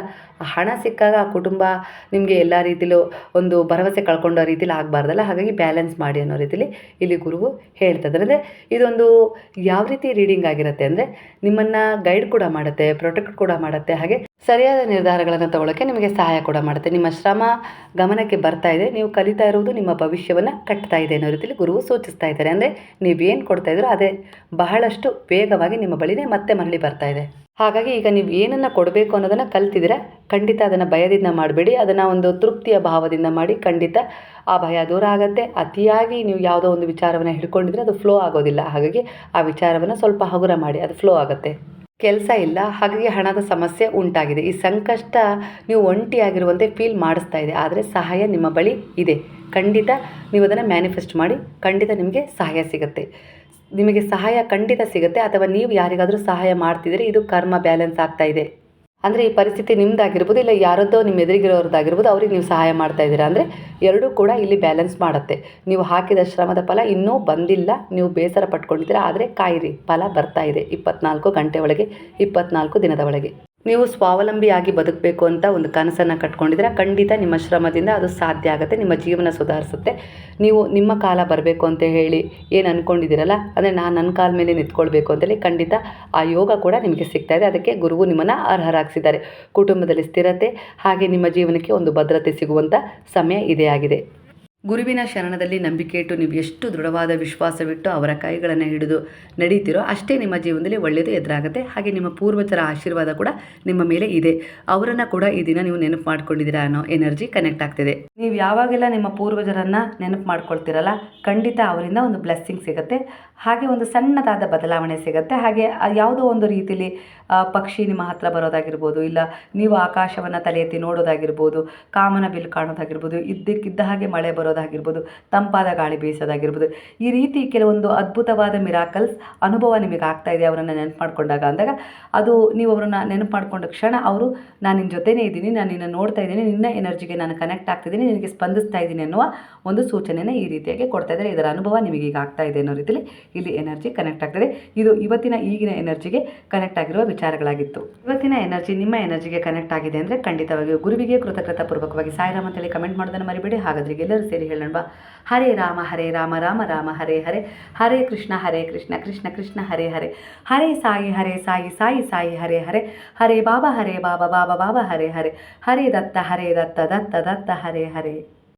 ಹಣ ಸಿಕ್ಕಾಗ ಆ ಕುಟುಂಬ ನಿಮಗೆ ಎಲ್ಲ ರೀತಿಲೂ ಒಂದು ಭರವಸೆ ಕಳ್ಕೊಂಡೋ ರೀತಿಲಿ ಆಗಬಾರ್ದಲ್ಲ. ಹಾಗಾಗಿ ಬ್ಯಾಲೆನ್ಸ್ ಮಾಡಿ ಅನ್ನೋ ರೀತಿಲಿ ಇಲ್ಲಿ ಗುರುವು ಹೇಳ್ತದೆ. ಅಂದರೆ ಇದೊಂದು ಯಾವ ರೀತಿ ರೀಡಿಂಗ್ ಆಗಿರುತ್ತೆ ಅಂದರೆ ನಿಮ್ಮನ್ನು ಗೈಡ್ ಕೂಡ ಮಾಡುತ್ತೆ, ಪ್ರೊಟೆಕ್ಟ್ ಕೂಡ ಮಾಡುತ್ತೆ, ಹಾಗೆ ಸರಿಯಾದ ನಿರ್ಧಾರಗಳನ್ನು ತಗೊಳ್ಳೋಕ್ಕೆ ನಿಮಗೆ ಸಹಾಯ ಕೂಡ ಮಾಡುತ್ತೆ. ನಿಮ್ಮ ಶ್ರಮ ಗಮನಕ್ಕೆ ಬರ್ತಾ ಇದೆ, ನೀವು ಕಲಿತಾ ಇರುವುದು ನಿಮ್ಮ ಭವಿಷ್ಯವನ್ನು ಕಟ್ತಾ ಇದೆ ಅನ್ನೋ ರೀತಿಯಲ್ಲಿ ಗುರುವು ಸೂಚಿಸ್ತಾ ಇದ್ದಾರೆ. ಅಂದರೆ ನೀವೇನು ಕೊಡ್ತಾ ಇದ್ರೋ ಅದೇ ಬಹಳಷ್ಟು ವೇಗವಾಗಿ ನಿಮ್ಮ ಬಳಿನೇ ಮತ್ತೆ ಮರಳಿ ಬರ್ತಾ ಇದೆ. ಹಾಗಾಗಿ ಈಗ ನೀವು ಏನನ್ನು ಕೊಡಬೇಕು ಅನ್ನೋದನ್ನು ಕಲ್ತಿದ್ದೀರಾ, ಖಂಡಿತ ಅದನ್ನು ಭಯದಿಂದ ಮಾಡಬೇಡಿ, ಅದನ್ನು ಒಂದು ತೃಪ್ತಿಯ ಭಾವದಿಂದ ಮಾಡಿ. ಖಂಡಿತ ಆ ಭಯ ದೂರ ಆಗುತ್ತೆ. ಅತಿಯಾಗಿ ನೀವು ಯಾವುದೋ ಒಂದು ವಿಚಾರವನ್ನು ಹಿಡ್ಕೊಂಡಿದ್ರೆ ಅದು ಫ್ಲೋ ಆಗೋದಿಲ್ಲ. ಹಾಗಾಗಿ ಆ ವಿಚಾರವನ್ನು ಸ್ವಲ್ಪ ಹಗುರ ಮಾಡಿ, ಅದು ಫ್ಲೋ ಆಗುತ್ತೆ. ಕೆಲಸ ಇಲ್ಲ, ಹಾಗಾಗಿ ಹಣದ ಸಮಸ್ಯೆ ಉಂಟಾಗಿದೆ. ಈ ಸಂಕಷ್ಟ ನೀವು ಒಂಟಿಯಾಗಿರುವಂತೆ ಫೀಲ್ ಮಾಡಿಸ್ತಾ ಇದೆ. ಆದರೆ ಸಹಾಯ ನಿಮ್ಮ ಬಳಿ ಇದೆ. ಖಂಡಿತ ನೀವು ಅದನ್ನು ಮ್ಯಾನಿಫೆಸ್ಟ್ ಮಾಡಿ, ಖಂಡಿತ ನಿಮಗೆ ಸಹಾಯ ಸಿಗುತ್ತೆ. ನಿಮಗೆ ಸಹಾಯ ಖಂಡಿತ ಸಿಗುತ್ತೆ. ಅಥವಾ ನೀವು ಯಾರಿಗಾದರೂ ಸಹಾಯ ಮಾಡ್ತಿದ್ರೆ ಇದು ಕರ್ಮ ಬ್ಯಾಲೆನ್ಸ್ ಆಗ್ತಾ ಇದೆ. ಅಂದರೆ ಈ ಪರಿಸ್ಥಿತಿ ನಿಮ್ಮದಾಗಿರ್ಬೋದು, ಇಲ್ಲ ಯಾರದ್ದೋ ನಿಮ್ಮ ಎದುರಿಗಿರೋರ್ದಾಗಿರ್ಬೋದು, ಅವ್ರಿಗೆ ನೀವು ಸಹಾಯ ಮಾಡ್ತಾ ಇದ್ದೀರಾ. ಅಂದರೆ ಎರಡೂ ಕೂಡ ಇಲ್ಲಿ ಬ್ಯಾಲೆನ್ಸ್ ಮಾಡುತ್ತೆ. ನೀವು ಹಾಕಿದ ಶ್ರಮದ ಫಲ ಇನ್ನೂ ಬಂದಿಲ್ಲ, ನೀವು ಬೇಸರ ಪಟ್ಕೊಂಡಿದ್ದೀರಾ. ಆದರೆ ಕಾಯಿರಿ, ಫಲ ಬರ್ತಾ ಇದೆ 24 ಗಂಟೆ ಒಳಗೆ, 24 ದಿನದ ಒಳಗೆ. ನೀವು ಸ್ವಾವಲಂಬಿಯಾಗಿ ಬದುಕಬೇಕು ಅಂತ ಒಂದು ಕನಸನ್ನು ಕಟ್ಕೊಂಡಿದ್ರೆ ಖಂಡಿತ ನಿಮ್ಮ ಶ್ರಮದಿಂದ ಅದು ಸಾಧ್ಯ ಆಗುತ್ತೆ. ನಿಮ್ಮ ಜೀವನ ಸುಧಾರಿಸುತ್ತೆ. ನೀವು ನಿಮ್ಮ ಕಾಲ ಬರಬೇಕು ಅಂತ ಹೇಳಿ ಏನು ಅಂದ್ಕೊಂಡಿದ್ದೀರಲ್ಲ, ಅಂದರೆ ನಾನು ನನ್ನ ಕಾಲ ಮೇಲೆ ನಿಂತ್ಕೊಳ್ಬೇಕು ಅಂತೇಳಿ ಖಂಡಿತ ಆ ಯೋಗ ಕೂಡ ನಿಮಗೆ ಸಿಗ್ತಾ ಇದೆ. ಅದಕ್ಕೆ ಗುರುವು ನಿಮ್ಮನ್ನು ಅರ್ಹರಾಗಿಸಿದ್ದಾರೆ. ಕುಟುಂಬದಲ್ಲಿ ಸ್ಥಿರತೆ, ಹಾಗೆ ನಿಮ್ಮ ಜೀವನಕ್ಕೆ ಒಂದು ಭದ್ರತೆ ಸಿಗುವಂಥ ಸಮಯ ಇದೇ ಆಗಿದೆ. ಗುರುವಿನ ಶರಣದಲ್ಲಿ ನಂಬಿಕೆ ಇಟ್ಟು ನೀವು ಎಷ್ಟು ದೃಢವಾದ ವಿಶ್ವಾಸವಿಟ್ಟು ಅವರ ಕೈಗಳನ್ನು ಹಿಡಿದು ನಡೀತಿರೋ ಅಷ್ಟೇ ನಿಮ್ಮ ಜೀವನದಲ್ಲಿ ಒಳ್ಳೆಯದು ಎದುರಾಗುತ್ತೆ. ಹಾಗೆ ನಿಮ್ಮ ಪೂರ್ವಜರ ಆಶೀರ್ವಾದ ಕೂಡ ನಿಮ್ಮ ಮೇಲೆ ಇದೆ. ಅವರನ್ನು ಕೂಡ ಈ ದಿನ ನೀವು ನೆನಪು ಮಾಡ್ಕೊಂಡಿದ್ದೀರಾ ಅನ್ನೋ ಎನರ್ಜಿ ಕನೆಕ್ಟ್ ಆಗ್ತಿದೆ. ನೀವು ಯಾವಾಗೆಲ್ಲ ನಿಮ್ಮ ಪೂರ್ವಜರನ್ನು ನೆನಪು ಮಾಡ್ಕೊಳ್ತೀರಲ್ಲ, ಖಂಡಿತ ಅವರಿಂದ ಒಂದು ಬ್ಲೆಸ್ಸಿಂಗ್ ಸಿಗುತ್ತೆ. ಹಾಗೆ ಒಂದು ಸಣ್ಣದಾದ ಬದಲಾವಣೆ ಸಿಗುತ್ತೆ. ಹಾಗೆ ಯಾವುದೋ ಒಂದು ರೀತಿಯಲ್ಲಿ ಪಕ್ಷಿ ನಿಮ್ಮ ಹತ್ರ ಬರೋದಾಗಿರ್ಬೋದು, ಇಲ್ಲ ನೀವು ಆಕಾಶವನ್ನು ತಲೆ ಎತ್ತಿ ನೋಡೋದಾಗಿರ್ಬೋದು, ಕಾಮನ ಬಿಲ್ಲು ಕಾಣೋದಾಗಿರ್ಬೋದು, ಇದ್ದಕ್ಕಿದ್ದ ಹಾಗೆ ಮಳೆ ಬರೋದಾಗಿರ್ಬೋದು, ತಂಪಾದ ಗಾಳಿ ಬೀಸೋದಾಗಿರ್ಬೋದು, ಈ ರೀತಿ ಕೆಲವೊಂದು ಅದ್ಭುತವಾದ ಮಿರಾಕಲ್ಸ್ ಅನುಭವ ನಿಮಗೆ ಆಗ್ತಾ ಇದೆ ಅವರನ್ನು ನೆನಪು ಮಾಡ್ಕೊಂಡಾಗ. ಅಂದಾಗ ಅದು ನೀವು ಅವರನ್ನು ನೆನಪು ಮಾಡ್ಕೊಂಡ ಕ್ಷಣ ಅವರು ನಾನು ನಿನ್ನ ಜೊತೆನೇ ಇದ್ದೀನಿ, ನಾನು ನಿನ್ನ ನೋಡ್ತಾ ಇದ್ದೀನಿ, ನಿನ್ನ ಎನರ್ಜಿಗೆ ನಾನು ಕನೆಕ್ಟ್ ಆಗ್ತಿದ್ದೀನಿ, ನಿನಗೆ ಸ್ಪಂದಿಸ್ತಾ ಇದ್ದೀನಿ ಅನ್ನುವ ಒಂದು ಸೂಚನೆಯನ್ನು ಈ ರೀತಿಯಾಗಿ ಕೊಡ್ತಾ ಇದ್ದಾರೆ. ಇದರ ಅನುಭವ ನಿಮಗೆ ಈಗ ಆಗ್ತಾ ಇದೆ ಅನ್ನೋ ರೀತಿಯಲ್ಲಿ ಇಲ್ಲಿ ಎನರ್ಜಿ ಕನೆಕ್ಟ್ ಆಗ್ತದೆ. ಇದು ಈಗಿನ ಎನರ್ಜಿಗೆ ಕನೆಕ್ಟ್ ಆಗಿರುವ ವಿಚಾರಗಳಾಗಿತ್ತು. ಇವತ್ತಿನ ಎನರ್ಜಿ ನಿಮ್ಮ ಎನರ್ಜಿಗೆ ಕನೆಕ್ಟ್ ಆಗಿದೆ ಅಂದರೆ ಖಂಡಿತವಾಗಿಯೂ ಗುರುವಿಗೆ ಕೃತಜ್ಞತಾ ಪೂರ್ವಕವಾಗಿ ಸಾಯಿರಾಮ್ ಅಂತೇಳಿ ಕಮೆಂಟ್ ಮಾಡೋದನ್ನು ಮರಿಬೇಡಿ. ಹಾಗಾದ್ರೆ ಎಲ್ಲರೂ ಸೇರಿ ಹೇಳೋಣ ಬಾ. ಹರೇ ರಾಮ ರಾಮ ರಾಮ ಹರೇ ಹರೇ, ಹರೇ ಕೃಷ್ಣ ಕೃಷ್ಣ ಕೃಷ್ಣ ಹರೇ ಹರೇ, ಹರೇ ಸಾಯಿ ಸಾಯಿ ಸಾಯಿ ಹರೇ ಹರೇ, ಹರೇ ಬಾಬಾ ಬಾಬಾ ಬಾಬಾ ಹರೇ ಹರೇ, ಹರೇ ದತ್ತ ದತ್ತ ದತ್ತ ಹರೇ ಹರೇ.